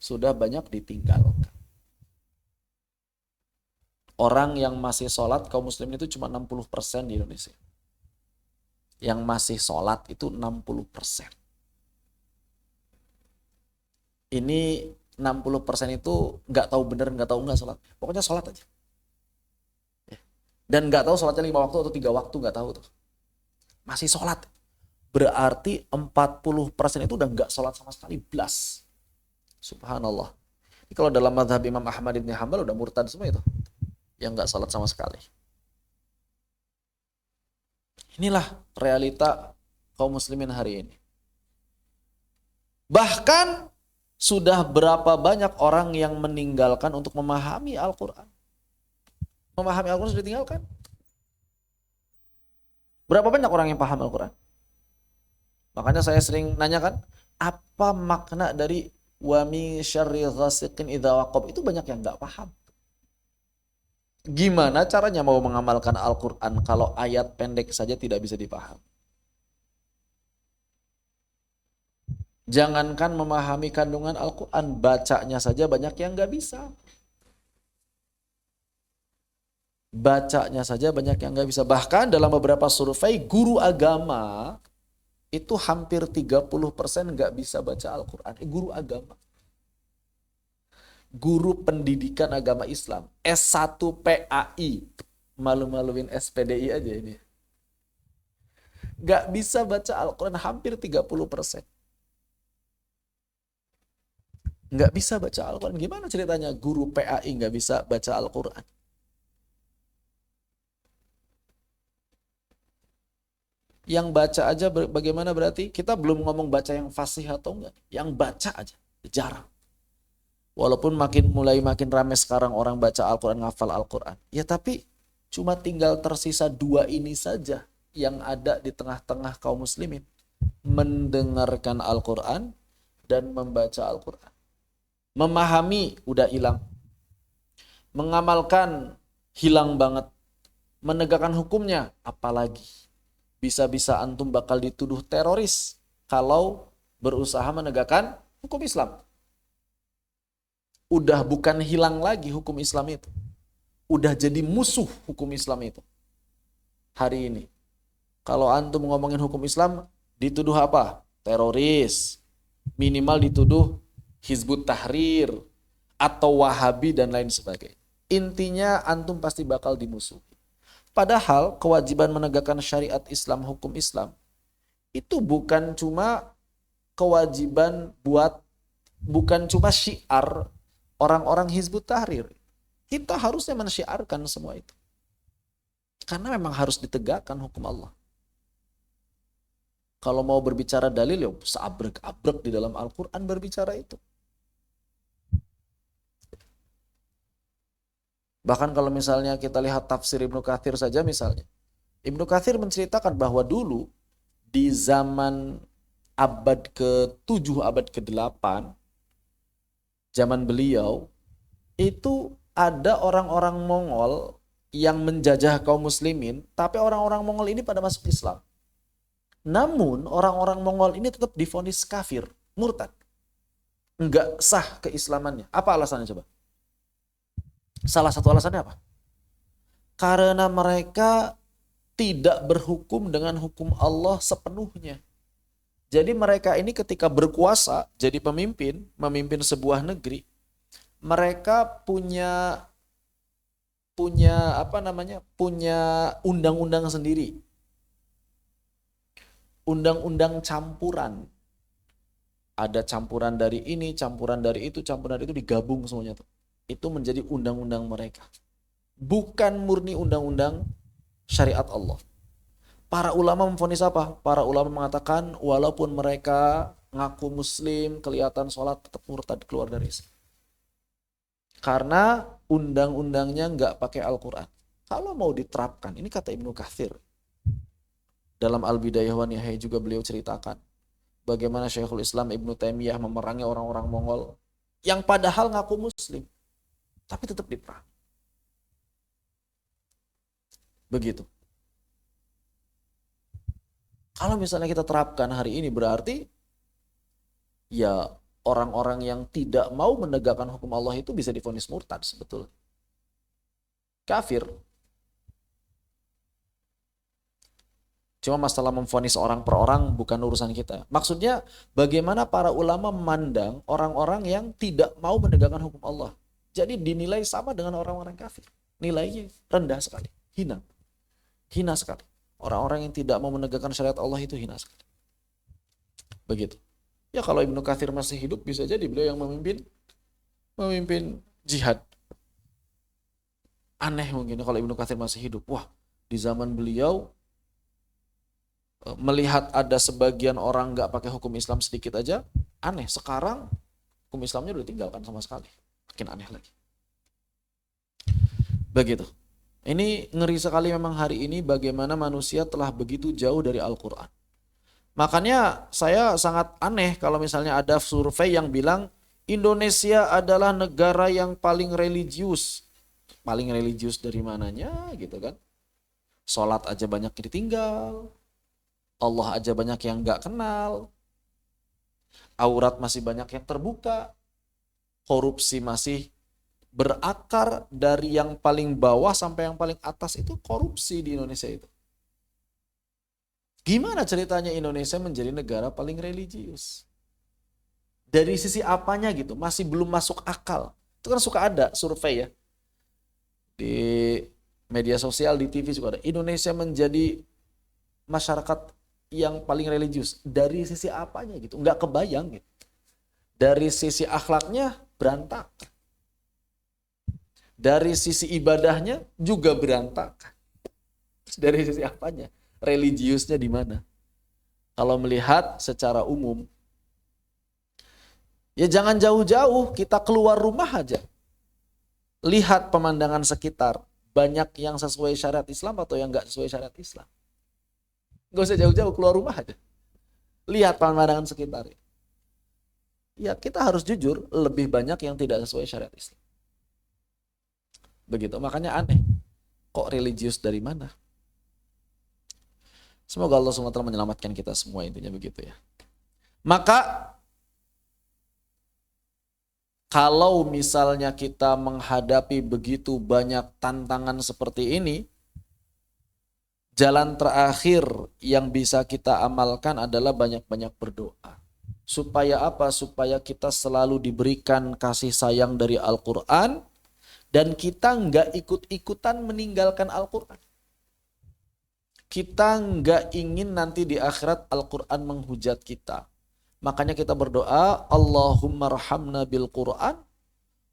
sudah banyak ditinggalkan. Orang yang masih sholat kaum muslimin itu cuma 60% di Indonesia. Yang masih sholat itu 60%. Ini 60% itu nggak tahu bener, nggak tahu nggak sholat. Pokoknya sholat aja. Dan nggak tahu sholatnya 5 waktu atau 3 waktu, nggak tahu tuh. Masih sholat. Berarti 40% itu udah nggak sholat sama sekali, blas. Subhanallah. Ini kalau dalam mazhab Imam Ahmad bin Hanbal udah murtad semua itu. Yang nggak sholat sama sekali. Inilah realita kaum muslimin hari ini. Bahkan sudah berapa banyak orang yang meninggalkan untuk memahami Al-Quran. Memahami Al-Quran sudah ditinggalkan. Berapa banyak orang yang paham Al-Quran? Makanya saya sering nanyakan, apa makna dari wa min syarri ghasiqin idza waqab? Itu banyak yang nggak paham. Gimana caranya mau mengamalkan Al-Quran kalau ayat pendek saja tidak bisa dipahami? Jangankan memahami kandungan Al-Quran, bacanya saja banyak yang nggak bisa. Bacanya saja banyak yang nggak bisa. Bahkan dalam beberapa survei, guru agama itu hampir 30% nggak bisa baca Al-Quran. Guru agama. Guru pendidikan agama Islam. S1 PAI. Malu-maluin SPDI aja ini. Nggak bisa baca Al-Quran hampir 30%. Nggak bisa baca Al-Quran. Gimana ceritanya guru PAI nggak bisa baca Al-Quran? Yang baca aja bagaimana berarti? Kita belum ngomong baca yang fasih atau enggak. Yang baca aja, jarang. Walaupun mulai makin ramai sekarang orang baca Al-Quran, ngafal Al-Quran. Ya tapi cuma tinggal tersisa 2 ini saja yang ada di tengah-tengah kaum muslimin. Mendengarkan Al-Quran dan membaca Al-Quran. Memahami udah hilang. Mengamalkan hilang banget. Menegakkan hukumnya apalagi. Bisa-bisa antum bakal dituduh teroris kalau berusaha menegakkan hukum Islam. Udah bukan hilang lagi hukum Islam itu. Udah jadi musuh hukum Islam itu. Hari ini. Kalau antum ngomongin hukum Islam, dituduh apa? Teroris. Minimal dituduh Hizbut Tahrir atau Wahabi dan lain sebagainya. Intinya antum pasti bakal dimusuhi. Padahal kewajiban menegakkan syariat Islam, hukum Islam, itu bukan cuma kewajiban bukan cuma syiar orang-orang Hizbut Tahrir. Kita harusnya mensyiarkan semua itu. Karena memang harus ditegakkan hukum Allah. Kalau mau berbicara dalil, ya seabrek-abrek di dalam Al-Quran berbicara itu. Bahkan kalau misalnya kita lihat tafsir Ibnu Katsir saja misalnya. Ibnu Katsir menceritakan bahwa dulu di zaman abad ke-7, abad ke-8, zaman beliau, itu ada orang-orang Mongol yang menjajah kaum muslimin, tapi orang-orang Mongol ini pada masuk Islam. Namun orang-orang Mongol ini tetap divonis kafir, murtad. Enggak sah keislamannya. Apa alasannya coba? Salah satu alasannya apa? Karena mereka tidak berhukum dengan hukum Allah sepenuhnya. Jadi mereka ini ketika berkuasa, jadi memimpin sebuah negeri, mereka punya undang-undang sendiri. Undang-undang campuran. Ada campuran dari ini, campuran dari itu, campuran dari itu, digabung semuanya tuh. Itu menjadi undang-undang mereka. Bukan murni undang-undang syariat Allah. Para ulama memvonis apa? Para ulama mengatakan walaupun mereka ngaku muslim, kelihatan sholat, tetap murtad, keluar dari Islam. Karena undang-undangnya nggak pakai Al-Quran. Kalau mau diterapkan, ini kata Ibnu Katsir. Dalam Al-Bidayah wa Nihayah juga beliau ceritakan bagaimana Syekhul Islam Ibnu Taimiyah memerangi orang-orang Mongol yang padahal ngaku muslim, tapi tetap diperang. Begitu. Kalau misalnya kita terapkan hari ini berarti ya orang-orang yang tidak mau menegakkan hukum Allah itu bisa divonis murtad sebetulnya. Kafir. Cuma masalah memvonis orang per orang bukan urusan kita. Maksudnya bagaimana para ulama memandang orang-orang yang tidak mau menegakkan hukum Allah. Jadi dinilai sama dengan orang-orang kafir. Nilainya rendah sekali, hina. Hina sekali. Orang-orang yang tidak mau menegakkan syariat Allah itu hina sekali. Begitu. Ya kalau Ibnu Katsir masih hidup bisa jadi beliau yang memimpin jihad. Aneh mungkin kalau Ibnu Katsir masih hidup. Wah, di zaman beliau melihat ada sebagian orang nggak pakai hukum Islam sedikit aja, aneh. Sekarang hukum Islamnya udah tinggalkan sama sekali. Makin aneh lagi. Begitu. Ini ngeri sekali memang hari ini bagaimana manusia telah begitu jauh dari Al-Quran. Makanya saya sangat aneh kalau misalnya ada survei yang bilang Indonesia adalah negara yang paling religius. Paling religius dari mananya gitu kan. Sholat aja banyak ditinggal. Allah aja banyak yang gak kenal. Aurat masih banyak yang terbuka. Korupsi masih berakar dari yang paling bawah sampai yang paling atas itu korupsi di Indonesia itu. Gimana ceritanya Indonesia menjadi negara paling religius? Dari sisi apanya gitu? Masih belum masuk akal. Itu kan suka ada survei ya. Di media sosial, di TV juga ada. Indonesia menjadi masyarakat yang paling religius. Dari sisi apanya gitu? Nggak kebayang gitu. Dari sisi akhlaknya berantakan. Dari sisi ibadahnya juga berantakan. Dari sisi apanya? Religiusnya di mana? Kalau melihat secara umum, ya jangan jauh-jauh, kita keluar rumah aja. Lihat pemandangan sekitar, banyak yang sesuai syariat Islam atau yang nggak sesuai syariat Islam. Nggak usah jauh-jauh, keluar rumah aja. Lihat pemandangan sekitar. Ya kita harus jujur, lebih banyak yang tidak sesuai syariat Islam. Begitu, makanya aneh. Kok religius dari mana? Semoga Allah SWT menyelamatkan kita semua, intinya begitu ya. Maka kalau misalnya kita menghadapi begitu banyak tantangan seperti ini, jalan terakhir yang bisa kita amalkan adalah banyak-banyak berdoa. Supaya apa? Supaya kita selalu diberikan kasih sayang dari Al-Quran dan kita nggak ikut-ikutan meninggalkan Al-Quran. Kita nggak ingin nanti di akhirat Al-Quran menghujat kita. Makanya kita berdoa, Allahumma rahamna bil Quran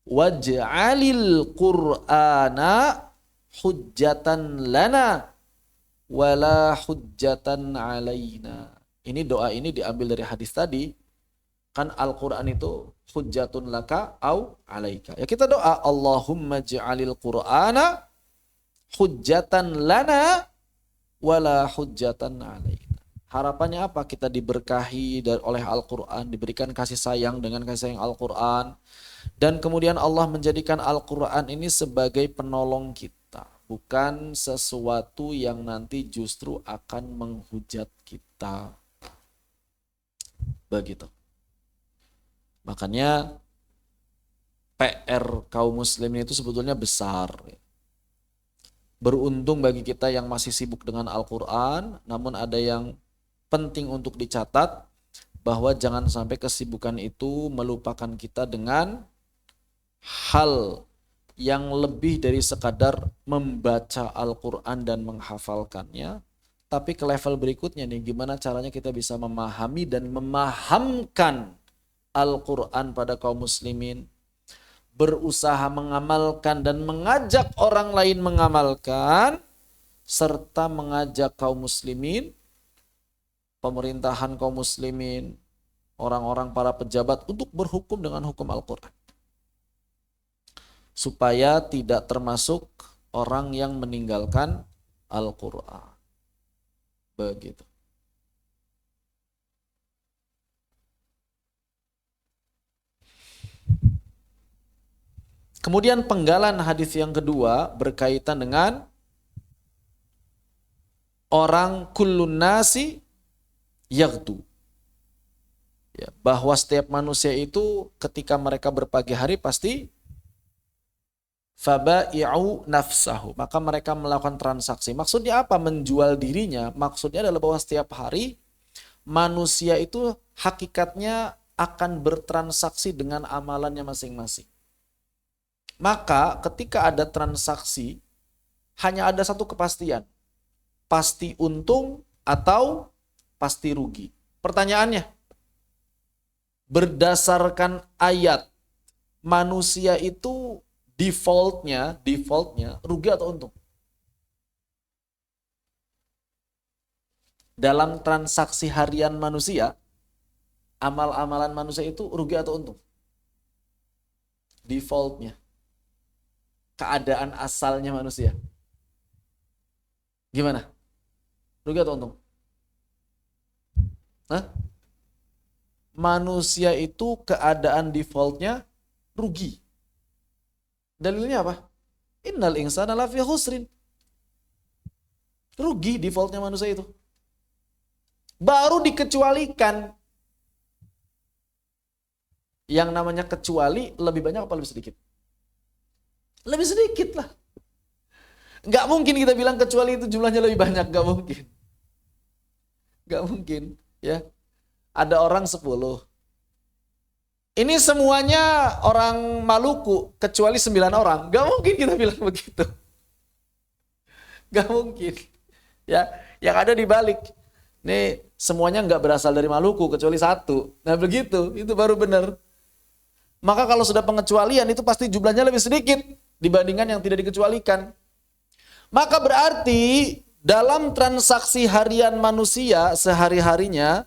waj'alil Qur'ana hujjatan lana wala hujjatan alaina. Ini doa ini diambil dari hadis tadi. Kan Al-Quran itu hujjatun laka au alaika. Ya kita doa, Allahumma ja'alil Qur'ana hujjatan lana wala hujjatan alaina. Harapannya apa? Kita diberkahi oleh Al-Quran, diberikan kasih sayang dengan kasih sayang Al-Quran. Dan kemudian Allah menjadikan Al-Quran ini sebagai penolong kita. Bukan sesuatu yang nanti justru akan menghujat kita. Begitu. Makanya PR kaum muslimin itu sebetulnya besar. Beruntung bagi kita yang masih sibuk dengan Al-Quran, namun ada yang penting untuk dicatat, bahwa jangan sampai kesibukan itu melupakan kita dengan hal yang lebih dari sekadar membaca Al-Quran dan menghafalkannya, tapi ke level berikutnya nih, gimana caranya kita bisa memahami dan memahamkan Al-Quran pada kaum muslimin, berusaha mengamalkan dan mengajak orang lain mengamalkan, serta mengajak kaum muslimin, pemerintahan kaum muslimin, orang-orang para pejabat untuk berhukum dengan hukum Al-Quran. Supaya tidak termasuk orang yang meninggalkan Al-Quran. Begitu. Kemudian penggalan hadis yang kedua berkaitan dengan orang kullun nasi yaghdu. Ya, bahwa setiap manusia itu ketika mereka berpagi hari pasti fabai'u nafsahu, maka mereka melakukan transaksi. Maksudnya apa? Menjual dirinya. Maksudnya adalah bahwa setiap hari manusia itu hakikatnya akan bertransaksi dengan amalannya masing-masing. Maka ketika ada transaksi, hanya ada satu kepastian. Pasti untung atau pasti rugi. Pertanyaannya, berdasarkan ayat, manusia itu defaultnya rugi atau untung? Dalam transaksi harian manusia, amal-amalan manusia itu rugi atau untung? Defaultnya. Keadaan asalnya manusia. Gimana? Rugi atau untung? Hah? Manusia itu keadaan defaultnya rugi. Dalilnya apa? Innal insana lafi khusrin. Rugi defaultnya manusia itu. Baru dikecualikan. Yang namanya kecuali lebih banyak apa lebih sedikit? Lebih sedikit lah. Gak mungkin kita bilang kecuali itu jumlahnya lebih banyak. Gak mungkin. Gak mungkin. Ya. Ada orang 10. Ini semuanya orang Maluku kecuali 9 orang. Gak mungkin kita bilang begitu. Gak mungkin. Ya, yang ada di balik. Nih semuanya nggak berasal dari Maluku kecuali 1. Nah begitu, itu baru benar. Maka kalau sudah pengecualian itu pasti jumlahnya lebih sedikit dibandingkan yang tidak dikecualikan. Maka berarti dalam transaksi harian manusia sehari-harinya,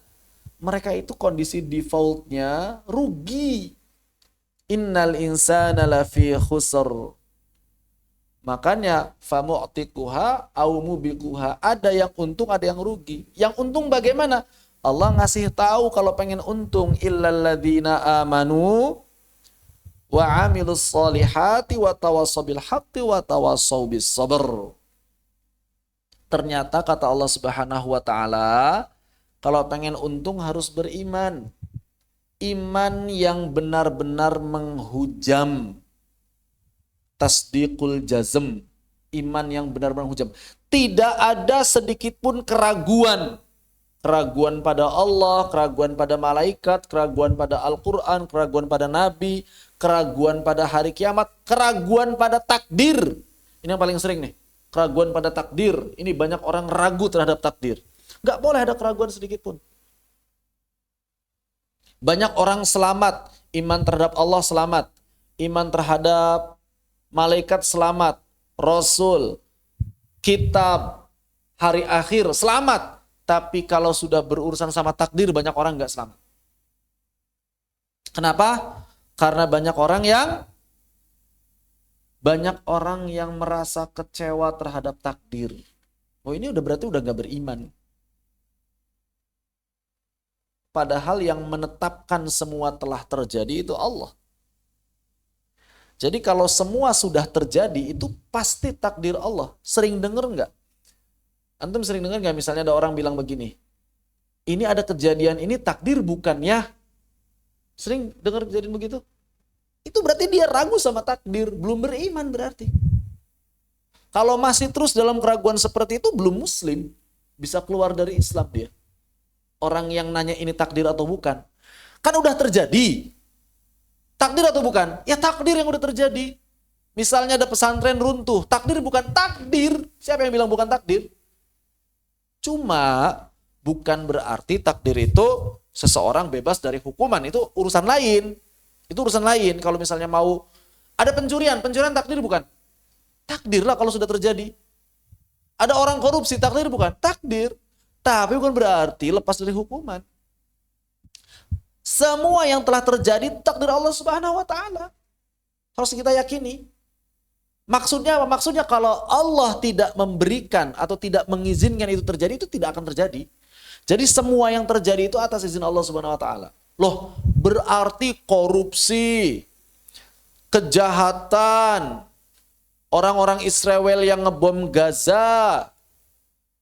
mereka itu kondisi defaultnya rugi. Innal insana lafi khusr. Makanya famu'tiquha au mubiquha, ada yang untung, ada yang rugi. Yang untung bagaimana? Allah ngasih tahu kalau pengen untung illal ladzina amanu wa 'amilus solihati wa tawassaw bil haqqi wa tawassaw bis sabr. Ternyata kata Allah Subhanahu wa taala, kalau pengen untung harus beriman. Iman yang benar-benar menghujam. Tasdiqul jazm, iman yang benar-benar hujam. Tidak ada sedikit pun keraguan. Keraguan pada Allah, keraguan pada malaikat, keraguan pada Al-Quran, keraguan pada Nabi, keraguan pada hari kiamat, keraguan pada takdir. Ini yang paling sering nih. Keraguan pada takdir. Ini banyak orang ragu terhadap takdir. Gak boleh ada keraguan sedikit pun. Banyak orang selamat. Iman terhadap Allah selamat. Iman terhadap malaikat selamat, Rasul, kitab, hari akhir selamat. Tapi kalau sudah berurusan sama takdir, banyak orang nggak selamat. Kenapa? Karena banyak orang yang merasa kecewa terhadap takdir. Oh ini udah berarti udah nggak beriman. Padahal yang menetapkan semua telah terjadi itu Allah. Jadi kalau semua sudah terjadi itu pasti takdir Allah. Sering dengar nggak? Antum sering dengar nggak misalnya ada orang bilang begini, ini ada kejadian ini takdir bukan ya? Sering dengar kejadian begitu? Itu berarti dia ragu sama takdir, belum beriman berarti. Kalau masih terus dalam keraguan seperti itu belum muslim, bisa keluar dari Islam dia. Orang yang nanya ini takdir atau bukan, kan udah terjadi. Takdir atau bukan? Ya takdir yang udah terjadi. Misalnya ada pesantren runtuh, takdir bukan? Takdir. Siapa yang bilang bukan takdir? Cuma bukan berarti takdir itu seseorang bebas dari hukuman. Itu urusan lain. Itu urusan lain. Kalau misalnya mau ada pencurian takdir bukan? Takdir lah kalau sudah terjadi. Ada orang korupsi, takdir bukan? Takdir. Tapi bukan berarti lepas dari hukuman. Semua yang telah terjadi takdir Allah Subhanahu wa taala. Harus kita yakini. Maksudnya apa? Maksudnya kalau Allah tidak memberikan atau tidak mengizinkan itu terjadi, itu tidak akan terjadi. Jadi semua yang terjadi itu atas izin Allah Subhanahu wa taala. Loh, berarti korupsi, kejahatan, orang-orang Israel yang ngebom Gaza,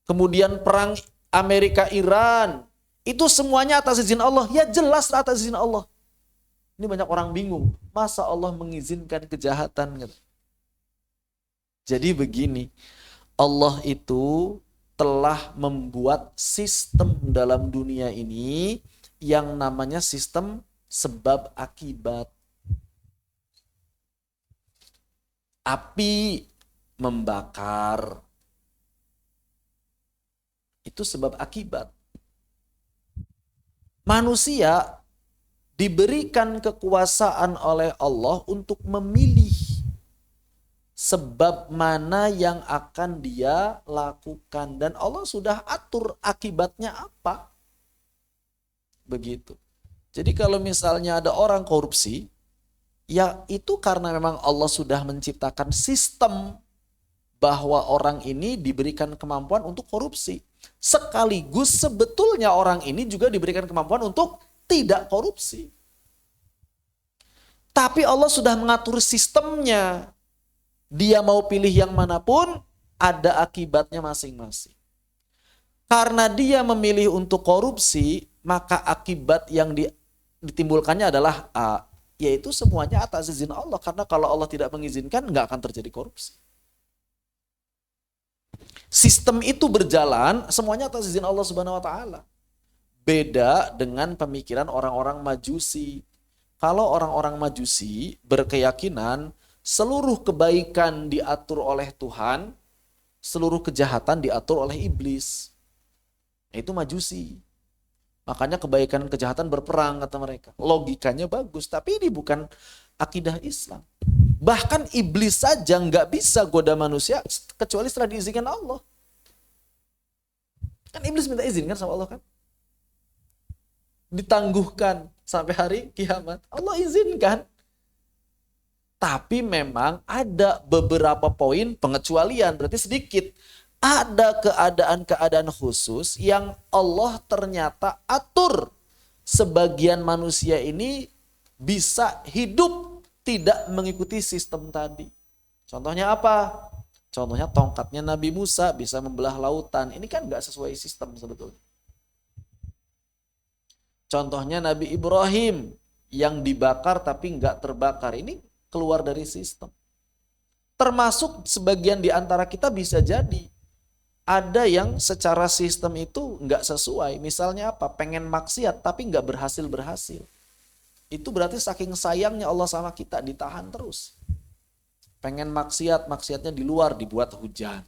kemudian perang Amerika-Iran, itu semuanya atas izin Allah. Ya jelas atas izin Allah. Ini banyak orang bingung, masa Allah mengizinkan kejahatan? Jadi begini, Allah itu telah membuat sistem dalam dunia ini yang namanya sistem sebab akibat. Api membakar, itu sebab akibat. Manusia diberikan kekuasaan oleh Allah untuk memilih sebab mana yang akan dia lakukan. Dan Allah sudah atur akibatnya apa. Begitu. Jadi kalau misalnya ada orang korupsi, ya itu karena memang Allah sudah menciptakan sistem bahwa orang ini diberikan kemampuan untuk korupsi. Sekaligus sebetulnya orang ini juga diberikan kemampuan untuk tidak korupsi. Tapi Allah sudah mengatur sistemnya. Dia mau pilih yang manapun, ada akibatnya masing-masing. Karena dia memilih untuk korupsi, maka akibat yang ditimbulkannya adalah A, yaitu semuanya atas izin Allah. Karena kalau Allah tidak mengizinkan, nggak akan terjadi korupsi. Sistem itu berjalan, semuanya atas izin Allah Subhanahu wa Ta'ala. Beda dengan pemikiran orang-orang Majusi. Kalau orang-orang Majusi berkeyakinan seluruh kebaikan diatur oleh Tuhan, seluruh kejahatan diatur oleh iblis. Itu Majusi. Makanya kebaikan dan kejahatan berperang, kata mereka. Logikanya bagus, tapi ini bukan akidah Islam. Bahkan iblis saja nggak bisa goda manusia kecuali setelah diizinkan Allah. Kan iblis minta izin kan sama Allah kan? Ditangguhkan sampai hari kiamat. Allah izinkan. Tapi memang ada beberapa poin pengecualian, berarti sedikit. Ada keadaan-keadaan khusus yang Allah ternyata atur. Sebagian manusia ini bisa hidup tidak mengikuti sistem tadi. Contohnya apa? Contohnya tongkatnya Nabi Musa bisa membelah lautan. Ini kan nggak sesuai sistem sebetulnya. Contohnya Nabi Ibrahim yang dibakar tapi nggak terbakar. Ini keluar dari sistem. Termasuk sebagian di antara kita bisa jadi ada yang secara sistem itu nggak sesuai. Misalnya apa? Pengen maksiat tapi nggak berhasil-berhasil. Itu berarti saking sayangnya Allah sama kita, ditahan terus. Pengen maksiat, maksiatnya di luar, dibuat hujan.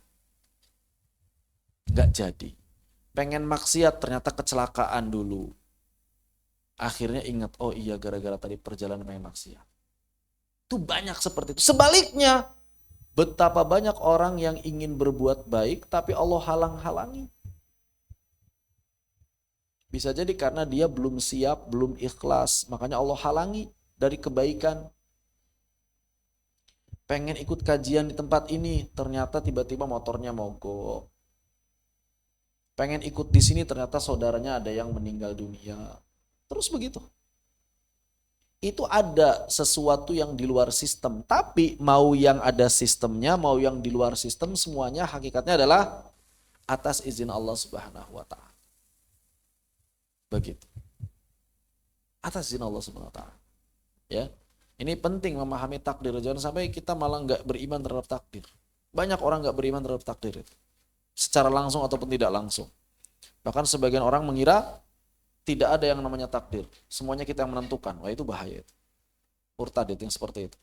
Nggak jadi. Pengen maksiat, ternyata kecelakaan dulu. Akhirnya ingat, oh iya gara-gara tadi perjalanan pengen maksiat. Itu banyak seperti itu. Sebaliknya, betapa banyak orang yang ingin berbuat baik, tapi Allah halang-halangi. Bisa jadi karena dia belum siap, belum ikhlas. Makanya Allah halangi dari kebaikan. Pengen ikut kajian di tempat ini, ternyata tiba-tiba motornya mogok. Pengen ikut di sini, ternyata saudaranya ada yang meninggal dunia. Terus begitu. Itu ada sesuatu yang di luar sistem. Tapi mau yang ada sistemnya, mau yang di luar sistem, semuanya hakikatnya adalah atas izin Allah Subhanahu wa Ta'ala. Begitu. Atas izin Allah Subhanahu wa Ta'ala. Ya. Ini penting memahami takdir. Jangan sampai kita malah nggak beriman terhadap takdir. Banyak orang nggak beriman terhadap takdir itu. Secara langsung ataupun tidak langsung. Bahkan sebagian orang mengira tidak ada yang namanya takdir. Semuanya kita yang menentukan. Wah itu bahaya itu. Murtad itu yang seperti itu.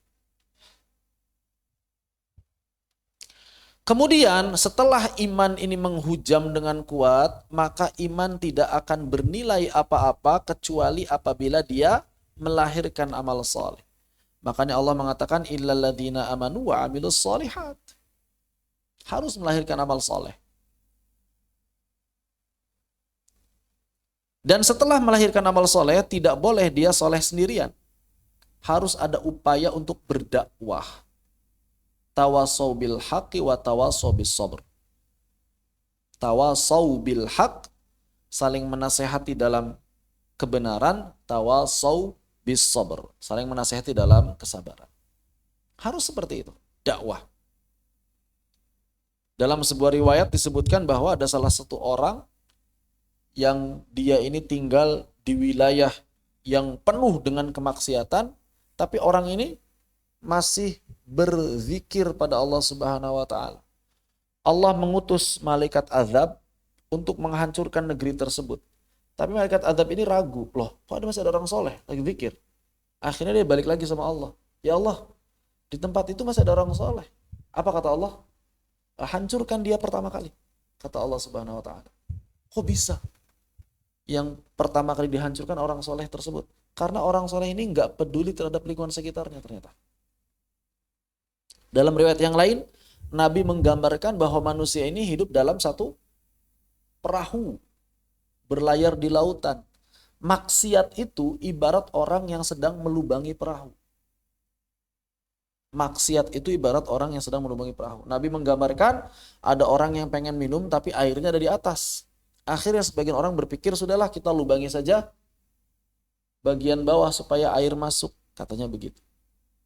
Kemudian setelah iman ini menghujam dengan kuat, maka iman tidak akan bernilai apa-apa kecuali apabila dia melahirkan amal saleh. Makanya Allah mengatakan illal ladzina amanu wa amilus shalihat. Harus melahirkan amal saleh. Dan setelah melahirkan amal soleh, tidak boleh dia soleh sendirian. Harus ada upaya untuk berdakwah. Tawasau bil haqqi wa tawasau bis sabr. Tawasau bil haqq, saling menasehati dalam kebenaran. Tawasau bis sabr, saling menasehati dalam kesabaran. Harus seperti itu, dakwah. Dalam sebuah riwayat disebutkan bahwa ada salah satu orang yang dia ini tinggal di wilayah yang penuh dengan kemaksiatan, tapi orang ini masih berzikir pada Allah Subhanahu wa taala. Allah mengutus malaikat azab untuk menghancurkan negeri tersebut. Tapi malaikat azab ini ragu, loh, kok masih ada orang soleh lagi zikir? Akhirnya dia balik lagi sama Allah. Ya Allah, di tempat itu masih ada orang soleh. Apa kata Allah? Hancurkan dia pertama kali. Kata Allah Subhanahu wa taala. Kok bisa? Yang pertama kali dihancurkan orang soleh tersebut. Karena orang soleh ini nggak peduli terhadap lingkungan sekitarnya ternyata. Dalam riwayat yang lain, Nabi menggambarkan bahwa manusia ini hidup dalam satu perahu, berlayar di lautan. Maksiat itu ibarat orang yang sedang melubangi perahu. Maksiat itu ibarat orang yang sedang melubangi perahu. Nabi menggambarkan ada orang yang pengen minum tapi airnya ada di atas. Akhirnya sebagian orang berpikir, sudahlah kita lubangi saja bagian bawah supaya air masuk. Katanya begitu.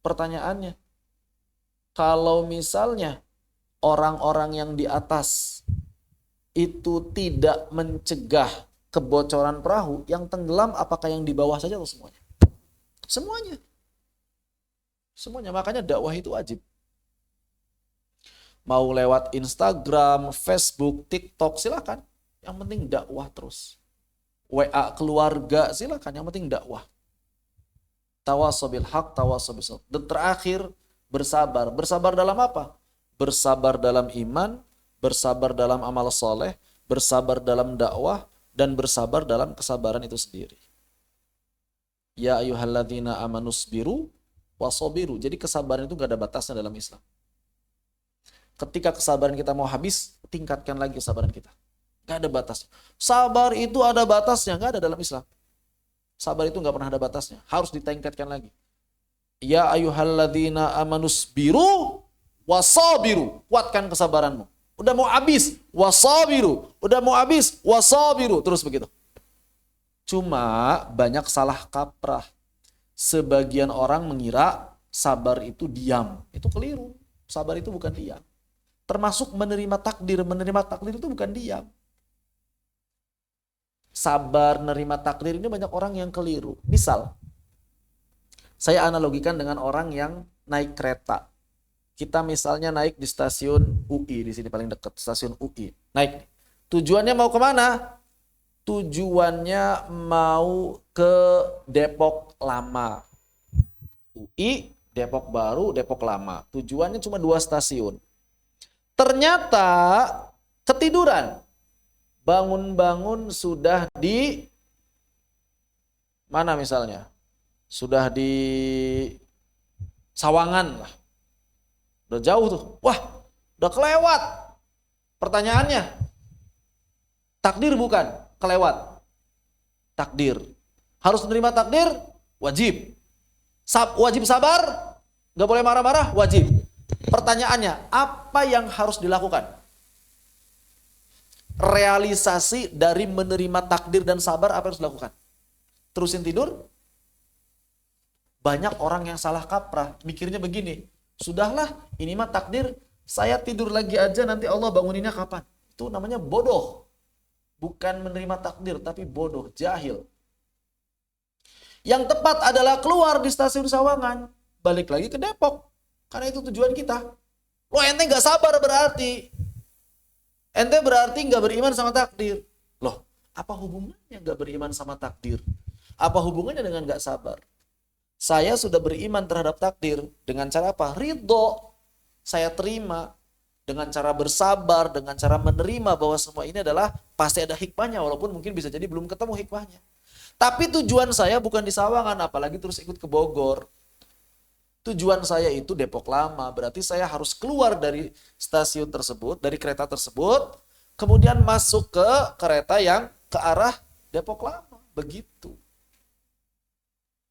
Pertanyaannya, kalau misalnya orang-orang yang di atas itu tidak mencegah kebocoran perahu, yang tenggelam apakah yang di bawah saja atau semuanya? Semuanya. Semuanya. Makanya dakwah itu wajib. Mau lewat Instagram, Facebook, TikTok, silakan. Yang penting dakwah terus. WA keluarga, silakan. Yang penting dakwah. Tawasobil haq, tawasobil sabr. Dan terakhir, bersabar. Bersabar dalam apa? Bersabar dalam iman, bersabar dalam amal soleh, bersabar dalam dakwah, dan bersabar dalam kesabaran itu sendiri. Ya ayyuhalladzina amanusbiru wasobiru. Jadi kesabaran itu gak ada batasnya dalam Islam. Ketika kesabaran kita mau habis, tingkatkan lagi kesabaran kita. Gak ada batasnya. Sabar itu ada batasnya, gak ada dalam Islam. Sabar itu gak pernah ada batasnya. Harus ditingkatkan lagi. Ya ayyuhalladzina amanusbiru wasabiru. Kuatkan kesabaranmu. Udah mau habis, wasabiru. Udah mau habis, wasabiru. Terus begitu. Cuma banyak salah kaprah. Sebagian orang mengira sabar itu diam. Itu keliru. Sabar itu bukan diam. Termasuk menerima takdir. Menerima takdir itu bukan diam. Sabar, menerima takdir ini banyak orang yang keliru. Misal, saya analogikan dengan orang yang naik kereta. Kita misalnya naik di stasiun UI, di sini paling dekat, stasiun UI. Naik. Tujuannya mau kemana? Tujuannya mau ke Depok Lama. UI, Depok Baru, Depok Lama. Tujuannya cuma 2 stasiun. Ternyata ketiduran. Bangun-bangun sudah di mana misalnya? Sudah di Sawangan lah. Udah jauh tuh. Wah, udah kelewat. Pertanyaannya, takdir bukan? Kelewat. Takdir. Harus menerima takdir? Wajib. Wajib sabar? Gak boleh marah-marah? Wajib. Pertanyaannya, apa yang harus dilakukan? Realisasi dari menerima takdir dan sabar apa yang harus dilakukan? Terusin tidur? Banyak orang yang salah kaprah, mikirnya begini, sudahlah ini mah takdir, saya tidur lagi aja nanti Allah banguninnya kapan? Itu namanya bodoh. Bukan menerima takdir, tapi bodoh, jahil. Yang tepat adalah keluar di stasiun Sawangan, balik lagi ke Depok. Karena itu tujuan kita. Lo ente gak sabar berarti. Ente berarti gak beriman sama takdir. Loh, apa hubungannya gak beriman sama takdir? Apa hubungannya dengan gak sabar? Saya sudah beriman terhadap takdir dengan cara apa? Ridho. Saya terima dengan cara bersabar, dengan cara menerima bahwa semua ini adalah pasti ada hikmahnya, walaupun mungkin bisa jadi belum ketemu hikmahnya. Tapi tujuan saya bukan di Sawangan, apalagi terus ikut ke Bogor. Tujuan saya itu Depok Lama, berarti saya harus keluar dari stasiun tersebut, dari kereta tersebut, kemudian masuk ke kereta yang ke arah Depok Lama. Begitu.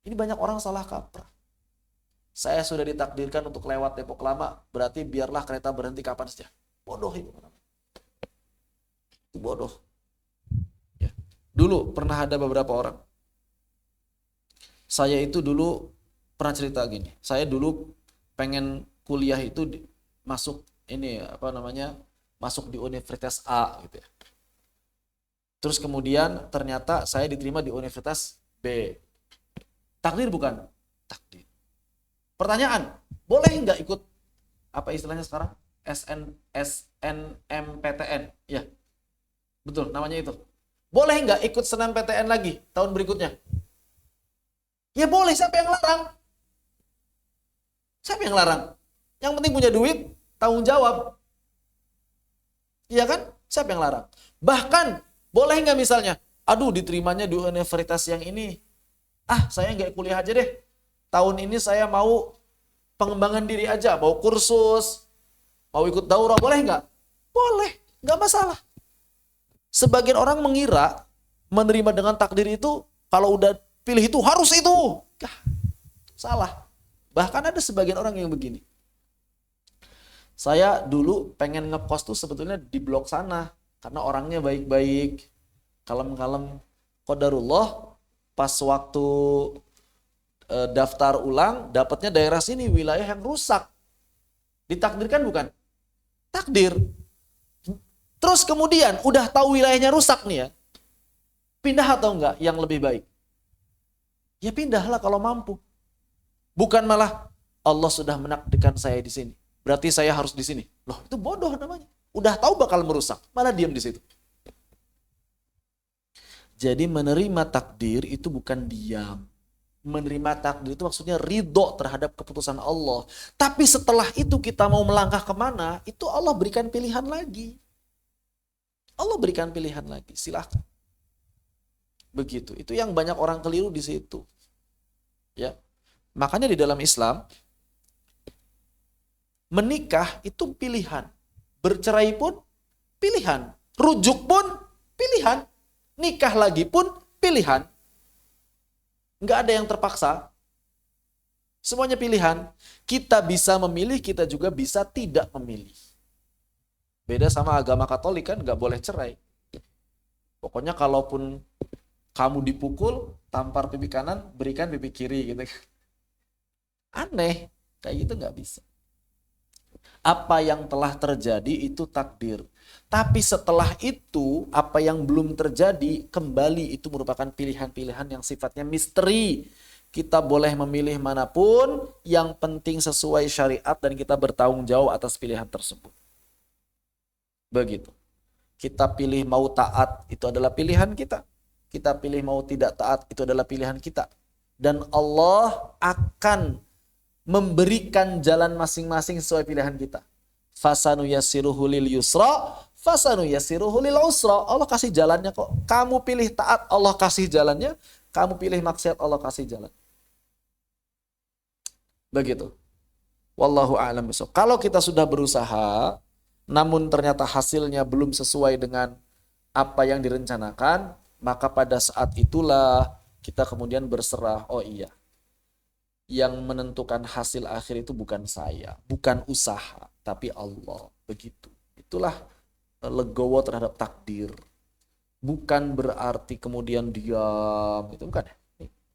Ini banyak orang salah kaprah. Saya sudah ditakdirkan untuk lewat Depok Lama, berarti biarlah kereta berhenti kapan saja. Bodoh itu. Itu bodoh. Ya. Dulu pernah ada beberapa orang. Saya itu dulu pernah cerita gini. Saya dulu pengen kuliah itu masuk ini apa namanya? masuk di universitas A gitu ya. Terus kemudian ternyata saya diterima di universitas B. Takdir bukan? Takdir. Pertanyaan, boleh nggak ikut apa istilahnya sekarang? SNMPTN. Ya, betul namanya itu. Boleh nggak ikut SNMPTN lagi tahun berikutnya? Ya boleh, siapa yang larang? Siapa yang larang? Yang penting punya duit, tanggung jawab. Iya kan? Siapa yang larang? Bahkan, boleh nggak misalnya, aduh diterimanya di universitas yang ini, saya nggak kuliah aja deh. Tahun ini saya mau pengembangan diri aja, mau kursus, mau ikut daurah, boleh nggak? Boleh, nggak masalah. Sebagian orang mengira menerima dengan takdir itu, kalau udah pilih itu harus itu. Salah. Bahkan ada sebagian orang yang begini. Saya dulu pengen ngekos tuh sebetulnya di blok sana, karena orangnya baik-baik, kalem-kalem. Qadarullah, pas waktu daftar ulang, dapatnya daerah sini, wilayah yang rusak. Ditakdirkan bukan? Takdir. Terus kemudian, udah tahu wilayahnya rusak nih ya, pindah atau enggak yang lebih baik? Ya pindahlah kalau mampu. Bukan malah, Allah sudah menakdirkan saya di sini, berarti saya harus di sini. Loh, itu bodoh namanya. Udah tahu bakal merusak, malah diam di situ. Jadi menerima takdir itu bukan diam. Menerima takdir itu maksudnya ridho terhadap keputusan Allah. Tapi setelah itu kita mau melangkah kemana, itu Allah berikan pilihan lagi. Allah berikan pilihan lagi, silahkan. Begitu. Itu yang banyak orang keliru di situ. Ya. Makanya di dalam Islam, menikah itu pilihan. Bercerai pun pilihan. Rujuk pun pilihan. Nikah lagi pun pilihan. Nggak ada yang terpaksa. Semuanya pilihan. Kita bisa memilih, kita juga bisa tidak memilih. Beda sama agama Katolik kan, nggak boleh cerai. Pokoknya kalaupun kamu dipukul, tampar pipi kanan, berikan pipi kiri gitu. Aneh, kayak gitu nggak bisa. Apa yang telah terjadi itu takdir. Tapi setelah itu, apa yang belum terjadi, kembali itu merupakan pilihan-pilihan yang sifatnya misteri. Kita boleh memilih manapun, yang penting sesuai syariat dan kita bertanggung jawab atas pilihan tersebut. Begitu. Kita pilih mau taat, itu adalah pilihan kita. Kita pilih mau tidak taat, itu adalah pilihan kita. Dan Allah akan memberikan jalan masing-masing sesuai pilihan kita. Fasanu yassiruhu lil yusra, fasanu yassiruhu lil usra. Allah kasih jalannya kok. Kamu pilih taat, Allah kasih jalannya. Kamu pilih maksiat, Allah kasih jalan. Begitu. Wallahu a'lam bishawab. Kalau kita sudah berusaha, namun ternyata hasilnya belum sesuai dengan apa yang direncanakan, maka pada saat itulah kita kemudian berserah. Oh iya, yang menentukan hasil akhir itu bukan saya, bukan usaha, tapi Allah. Begitu. Itulah legowo terhadap takdir. Bukan berarti kemudian diam. Itu bukan.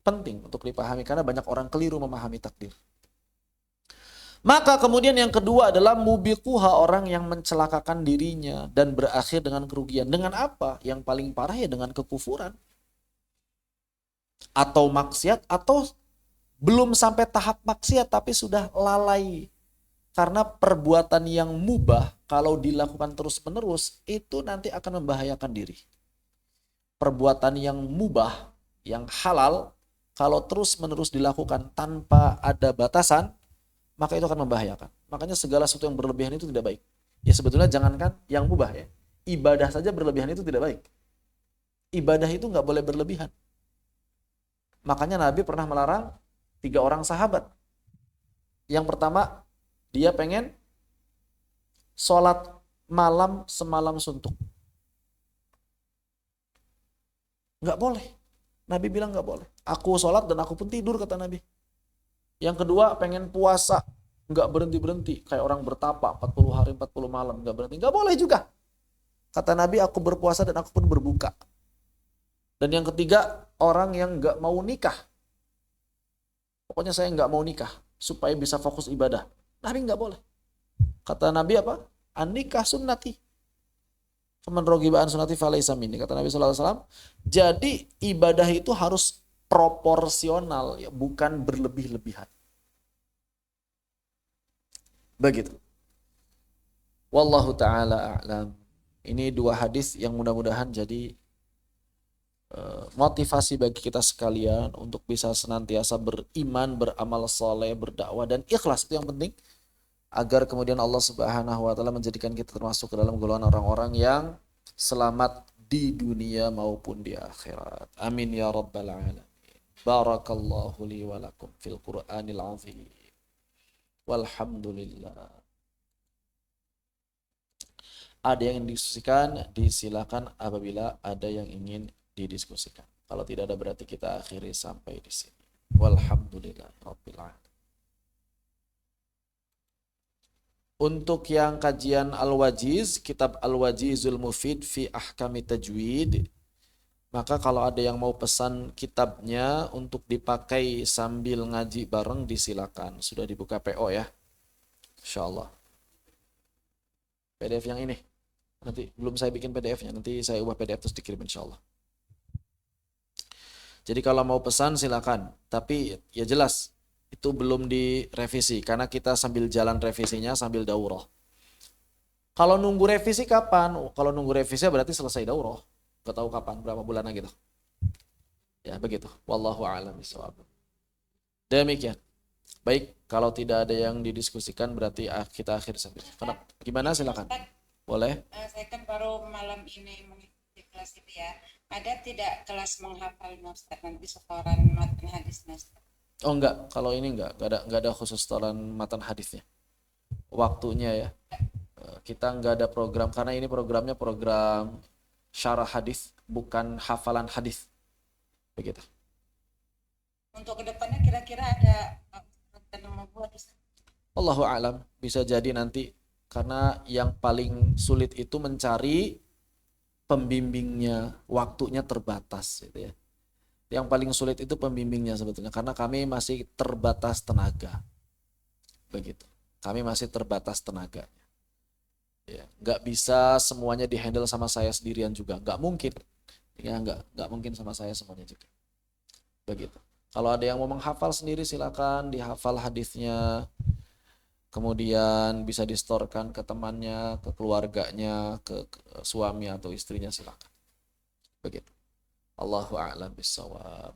Penting untuk dipahami karena banyak orang keliru memahami takdir. Maka kemudian yang kedua adalah mubiquha, orang yang mencelakakan dirinya dan berakhir dengan kerugian. Dengan apa? Yang paling parah ya dengan kekufuran. Atau maksiat, atau belum sampai tahap maksiat tapi sudah lalai. Karena perbuatan yang mubah kalau dilakukan terus-menerus itu nanti akan membahayakan diri. Perbuatan yang mubah, yang halal, kalau terus-menerus dilakukan tanpa ada batasan, maka itu akan membahayakan. Makanya segala sesuatu yang berlebihan itu tidak baik. Ya sebetulnya jangankan yang mubah ya. Ibadah saja berlebihan itu tidak baik. Ibadah itu nggak boleh berlebihan. Makanya Nabi pernah melarang 3 orang sahabat. Yang pertama, dia pengen sholat malam semalam suntuk. Nggak boleh. Nabi bilang nggak boleh. Aku sholat dan aku pun tidur, kata Nabi. Yang kedua, pengen puasa, nggak berhenti-berhenti. Kayak orang bertapa, 40 hari, 40 malam, nggak berhenti. Nggak boleh juga. Kata Nabi, aku berpuasa dan aku pun berbuka. Dan yang ketiga, orang yang nggak mau nikah. Pokoknya saya nggak mau nikah, supaya bisa fokus ibadah. Nabi nggak boleh. Kata Nabi apa? An-nikah sunnati. Faman raghiba an sunnati falaysa minni, kata Nabi sallallahu alaihi wasallam. Jadi ibadah itu harus proporsional, ya, bukan berlebih-lebihan. Begitu. Wallahu taala a'lam. Ini dua hadis yang mudah-mudahan jadi motivasi bagi kita sekalian untuk bisa senantiasa beriman, beramal soleh, berdakwah dan ikhlas, itu yang penting, agar kemudian Allah Subhanahu wa taala menjadikan kita termasuk ke dalam golongan orang-orang yang selamat di dunia maupun di akhirat. Amin ya rabbal alamin. Barakallahu li wa lakum fil Qur'anil azim. Walhamdulillah. Ada yang ingin didiskusikan, disilakan apabila ada yang ingin didiskusikan. Kalau tidak ada berarti kita akhiri sampai di sini. Walhamdulillah rabbil alamin. Untuk yang kajian Al-Wajiz, kitab Al-Wajizul Mufid fi Ahkami Tajwid, maka kalau ada yang mau pesan kitabnya untuk dipakai sambil ngaji bareng, disilakan. Sudah dibuka PO ya, insyaallah. PDF yang ini, nanti belum saya bikin PDF-nya, nanti saya ubah PDF terus dikirim insyaallah. Jadi kalau mau pesan silakan, tapi ya jelas itu belum direvisi karena kita sambil jalan revisinya sambil daurah. Kalau nunggu revisi kapan? Kalau nunggu revisi berarti selesai daurah. Gak tahu kapan, berapa bulan gitu. Ya begitu. Wallahu a'lam bishawab. Demikian. Baik, kalau tidak ada yang didiskusikan berarti kita akhir sampai. Kenapa? Gimana silakan. Boleh? Saya kan baru malam ini mengikuti kelas ini ya. Ada tidak kelas menghafal Ustaz nanti setoran matan hadisnya? Oh enggak, kalau ini enggak ada khusus setoran matan hadisnya. Waktunya ya. Kita enggak ada program karena ini programnya program syarah hadis, bukan hafalan hadis. Begitu. Untuk kedepannya kira-kira ada rencana membuat? Allahu a'lam, bisa jadi nanti karena yang paling sulit itu mencari pembimbingnya, waktunya terbatas gitu ya. Yang paling sulit itu pembimbingnya sebetulnya karena kami masih terbatas tenaga. Begitu. Kami masih terbatas tenaga. Ya, nggak bisa semuanya dihandle sama saya sendirian juga, nggak mungkin. Ya, nggak mungkin sama saya semuanya juga. Begitu. Kalau ada yang mau menghafal sendiri silakan dihafal hadisnya. Kemudian bisa distorkan ke temannya, ke keluarganya, ke suami atau istrinya silakan. Begitu. Allahu a'lam bishawab.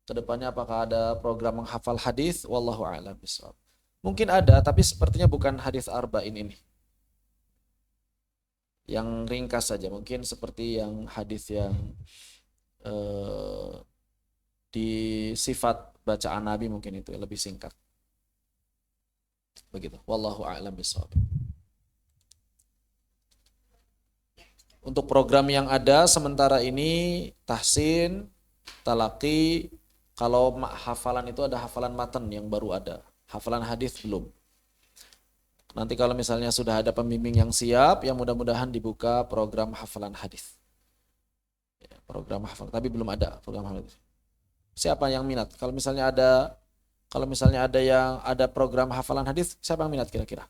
Kedepannya apakah ada program menghafal hadis? Wallahu a'lam bishawab. Mungkin ada, tapi sepertinya bukan hadis arba'in ini. Yang ringkas saja, mungkin seperti yang hadis yang di sifat bacaan Nabi mungkin itu lebih singkat. Begitu. Wallahu a'lam bishawab. Untuk program yang ada sementara ini tahsin, talaqi, kalau hafalan itu ada hafalan matan yang baru ada. Hafalan hadis belum. Nanti kalau misalnya sudah ada pembimbing yang siap, yang mudah-mudahan dibuka program hafalan hadis. Ya, program hafalan, tapi belum ada program hafalan hadis. Siapa yang minat? Kalau misalnya ada yang ada program hafalan hadis, siapa yang minat kira-kira?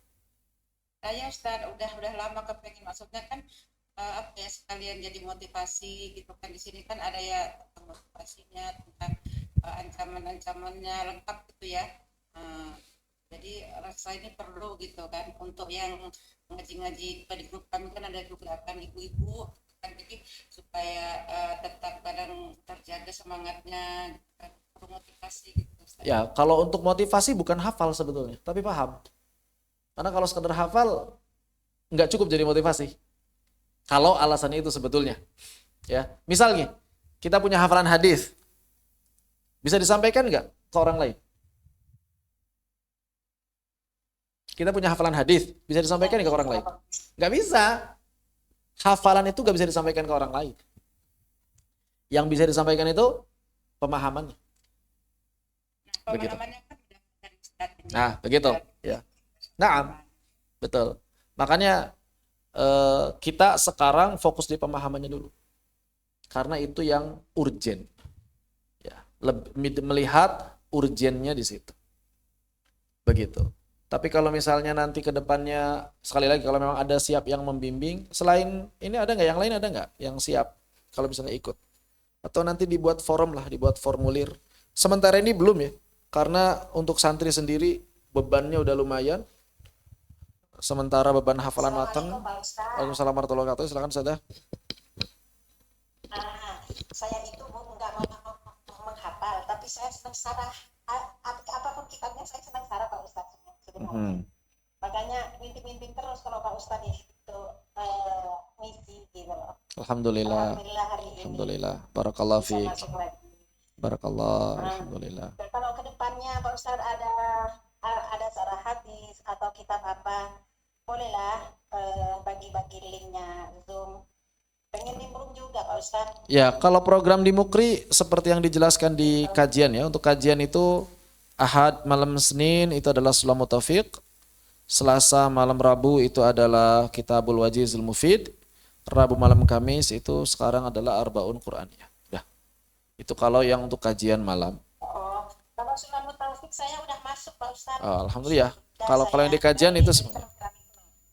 Saya Ustaz udah lama kepengen, maksudnya kan apa ya, sekalian jadi motivasi gitu kan. Di sini kan ada ya motivasinya tentang ancaman-ancamannya lengkap gitu ya. Jadi rasa ini perlu gitu kan untuk yang ngaji-ngaji di grup kami kan ada juga kan ibu-ibu kan, jadi supaya tetap kadang terjaga semangatnya gitu kan, perlu motivasi gitu Ustaz. Ya, kalau untuk motivasi bukan hafal sebetulnya, tapi paham. Karena kalau sekedar hafal nggak cukup jadi motivasi. Kalau alasannya itu sebetulnya, ya. Misalnya kita punya hafalan hadis, bisa disampaikan nggak ke orang lain? Kita punya hafalan hadis, bisa disampaikan nggak ke orang lain? Nggak bisa. Hafalan itu nggak bisa disampaikan ke orang lain. Yang bisa disampaikan itu pemahamannya. Begitu. Nah, begitu. Ya. Nah, betul. Makanya kita sekarang fokus di pemahamannya dulu, karena itu yang urgen. Ya, melihat urgennya di situ. Begitu. Tapi kalau misalnya nanti ke depannya, sekali lagi kalau memang ada siap yang membimbing, selain ini ada nggak yang lain, ada nggak yang siap kalau misalnya ikut? Atau nanti dibuat forum lah, dibuat formulir. Sementara ini belum ya, karena untuk santri sendiri bebannya udah lumayan. Sementara beban hafalan matan. Assalamualaikum Pak Ustaz. Waalaikumsalam warahmatullahi wabarakatuh. Silakan saja. Saya itu nggak mau menghafal, tapi saya senang sarah. Apapun kitabnya saya senang sarah Pak Ustaz sebenarnya. Makanya minting-minting terus kalau Pak Ustaz itu misi gitu loh. Alhamdulillah. Alhamdulillah hari ini Alhamdulillah. Barakallah bisa fiik. masuk lagi. Barakallah. Alhamdulillah. Dan kalau kedepannya Pak Ustaz ada sarah hadis atau kitab apa, bolehlah bagi-bagi linknya Zoom. Pengen nimbrung juga Pak Ustaz. Ya, kalau program di Mukri seperti yang dijelaskan di kajian ya. Untuk kajian itu Ahad malam Senin itu adalah Sulamut Taufiq. Selasa malam Rabu itu adalah Kitabul Wajizul Mufid. Rabu malam Kamis itu sekarang adalah Arbaun Qur'aniyah. Dah. Itu kalau yang untuk kajian malam. Oh, kalau Sulamut Taufik saya udah masuk Pak Ustaz. Alhamdulillah. Dan Kalau saya yang di kajian itu semuanya.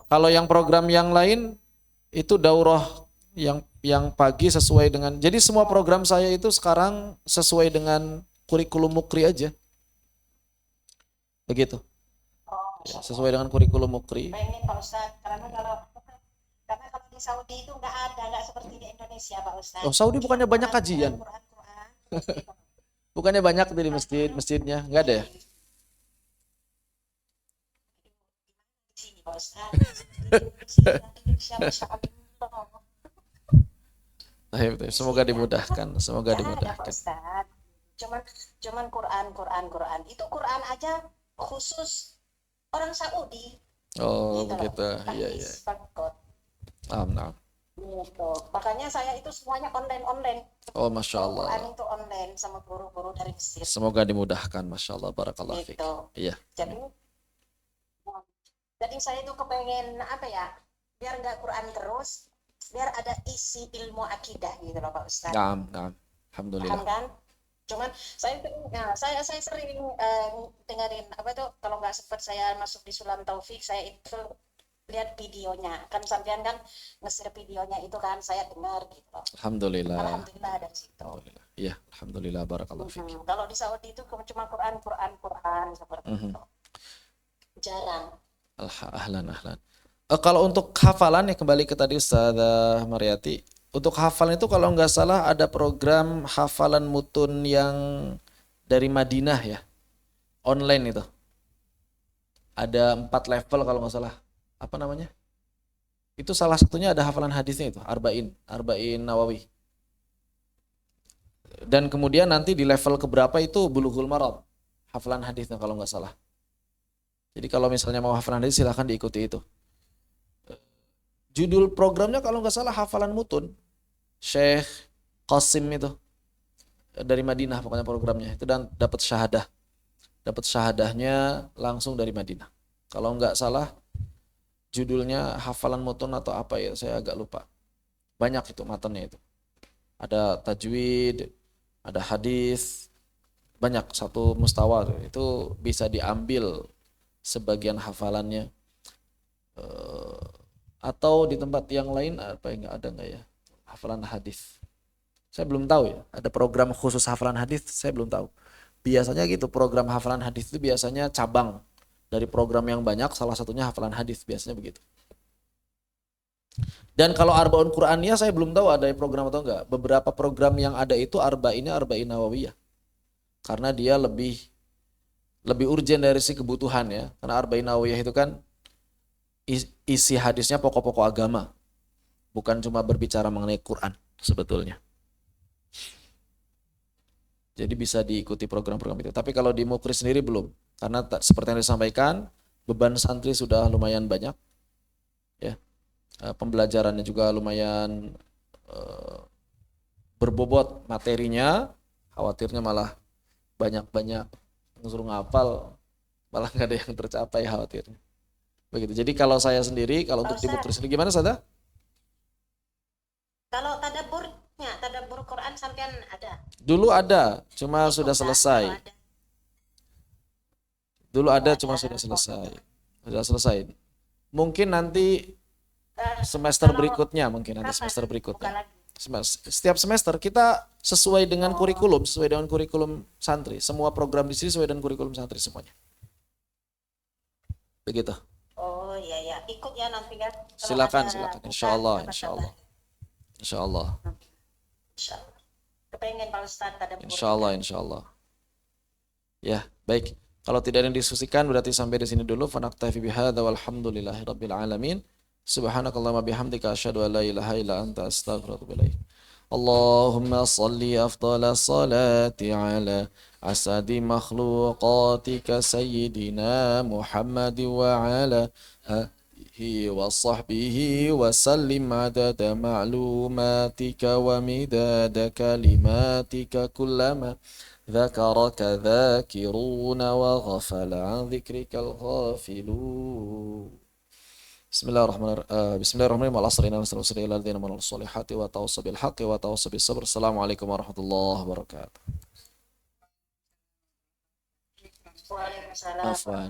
Kalau yang program yang lain itu daurah yang pagi sesuai dengan. Jadi semua program saya itu sekarang sesuai dengan kurikulum Mukri aja. Begitu. Ya, sesuai dengan kurikulum Mukri. Pengen Pak Ustaz, karena kalau di Saudi itu nggak seperti di Indonesia Pak Ustaz. Oh, Saudi bukannya banyak kajian? Bukannya banyak di masjidnya? Nggak ada ya? Di sini Pak Ustaz. Semoga dimudahkan, semoga Nggak ada, Pak dimudahkan. Ustaz. Cuman Quran. Itu Quran aja khusus orang Saudi. Oh, Gitu loh. begitu. Iya, iya. Hadis Fakot. Nah. Gitu. Makanya saya itu semuanya online. Oh, Masya Quran Allah. itu online sama guru-guru dari Mesir. Semoga dimudahkan, Masya Allah. Barakallah fiik. Gitu. Iya. Jadi saya itu kepengen apa ya? Biar nggak Quran terus, biar ada isi ilmu akidah gitu loh Pak Ustaz. Nah. Paham Alhamdulillah. kan? Cuman saya sering dengerin apa tuh, kalau nggak sempat saya masuk di Sulam Taufik, saya itu lihat videonya kan, sampean kan nge-share videonya itu kan, saya dengar gitu loh. Alhamdulillah. Alhamdulillah dari situ. Alhamdulillah. Iya, alhamdulillah, barakallah fiik. Kalau di Saudi itu cuma Quran seperti itu. Jarang. Ahlan. Kalau untuk hafalan ya, kembali ke tadi Ustazah Mariati. Untuk hafalan itu kalau nggak salah ada program hafalan mutun yang dari Madinah ya, online itu. Ada 4 level kalau nggak salah. Apa namanya? Itu salah satunya ada hafalan hadisnya itu, Arba'in Nawawi. Dan kemudian nanti di level keberapa itu Bulughul Maram, hafalan hadisnya kalau nggak salah. Jadi kalau misalnya mau hafalan hadis silahkan diikuti itu. Judul programnya kalau nggak salah hafalan mutun. Syekh Qasim itu dari Madinah pokoknya programnya itu, dan dapat syahadah. Dapat syahadahnya langsung dari Madinah. Kalau nggak salah judulnya hafalan mutun atau apa ya, saya agak lupa. Banyak itu matanya itu. Ada tajwid, ada hadis, banyak, satu mustawa itu bisa diambil sebagian hafalannya. Atau di tempat yang lain apa yang ada nggak ya hafalan hadis? Saya belum tahu ya. Ada program khusus hafalan hadis, saya belum tahu. Biasanya gitu, program hafalan hadis itu biasanya cabang dari program yang banyak, salah satunya hafalan hadis, biasanya begitu. Dan kalau Arbaun Qur'aniyah saya belum tahu ada program atau enggak. Beberapa program yang ada itu Arba'innya Arba'in Nawawiyah. Karena dia lebih urgen dari si kebutuhan ya. Karena Arba'in Nawawiyah itu kan isi hadisnya pokok-pokok agama, bukan cuma berbicara mengenai Quran sebetulnya. Jadi bisa diikuti program-program itu. Tapi kalau di Mukri sendiri belum, karena seperti yang disampaikan beban santri sudah lumayan banyak, ya. Pembelajarannya juga lumayan berbobot materinya. Khawatirnya malah banyak suruh ngapal, malah nggak ada yang tercapai khawatirnya. Begitu. Jadi kalau saya sendiri, kalau untuk di Mukri sendiri gimana Sada? Kalau tadabbur Quran sampean ada? Dulu ada, cuma sudah selesai. Dulu ada, cuma sudah selesai. Sudah selesai. Mungkin nanti Eh, semester kalau berikutnya, mungkin nanti kapan semester buka berikutnya. lagi? Setiap semester kita sesuai dengan kurikulum, santri. Semua program di sini sesuai dengan kurikulum santri semuanya. Begitu. Oh iya ya, ikut ya nanti kan. Kalau Silakan, ada silakan. buka, Insya Allah, dapat insya kabar. Allah, insya Allah, Insya Allah. Kepengen Pak Ustadz ada insya Allah, insya Allah. Ya, baik. Kalau tidak ada yang didiskusikan berarti sampai di sini dulu. Fanaktafi bihadza walhamdulillahi rabbil alamin. Subhanakallahumma bihamdika asyhadu an la ilaha illa anta astaghfiruka wa atubu ilaik. Allahumma salli afdala salati ala asadi makhluqatika sayyidina Muhammad wa ala alihi wa sahbihi wa sallim adada ma'lumatika wa midada kalimatika kullama ذكرك ذاكرون وغفل عن ذكرك الغافلون بسم الله الرحمن بسم الله الرحمن الرحيم والعصر إن الإنسان إلى الذين آمنوا الصالحات وتواصوا بالحق وتواصوا بالصبر السلام عليكم ورحمة الله وبركاته Waalaikumsalam. عفوا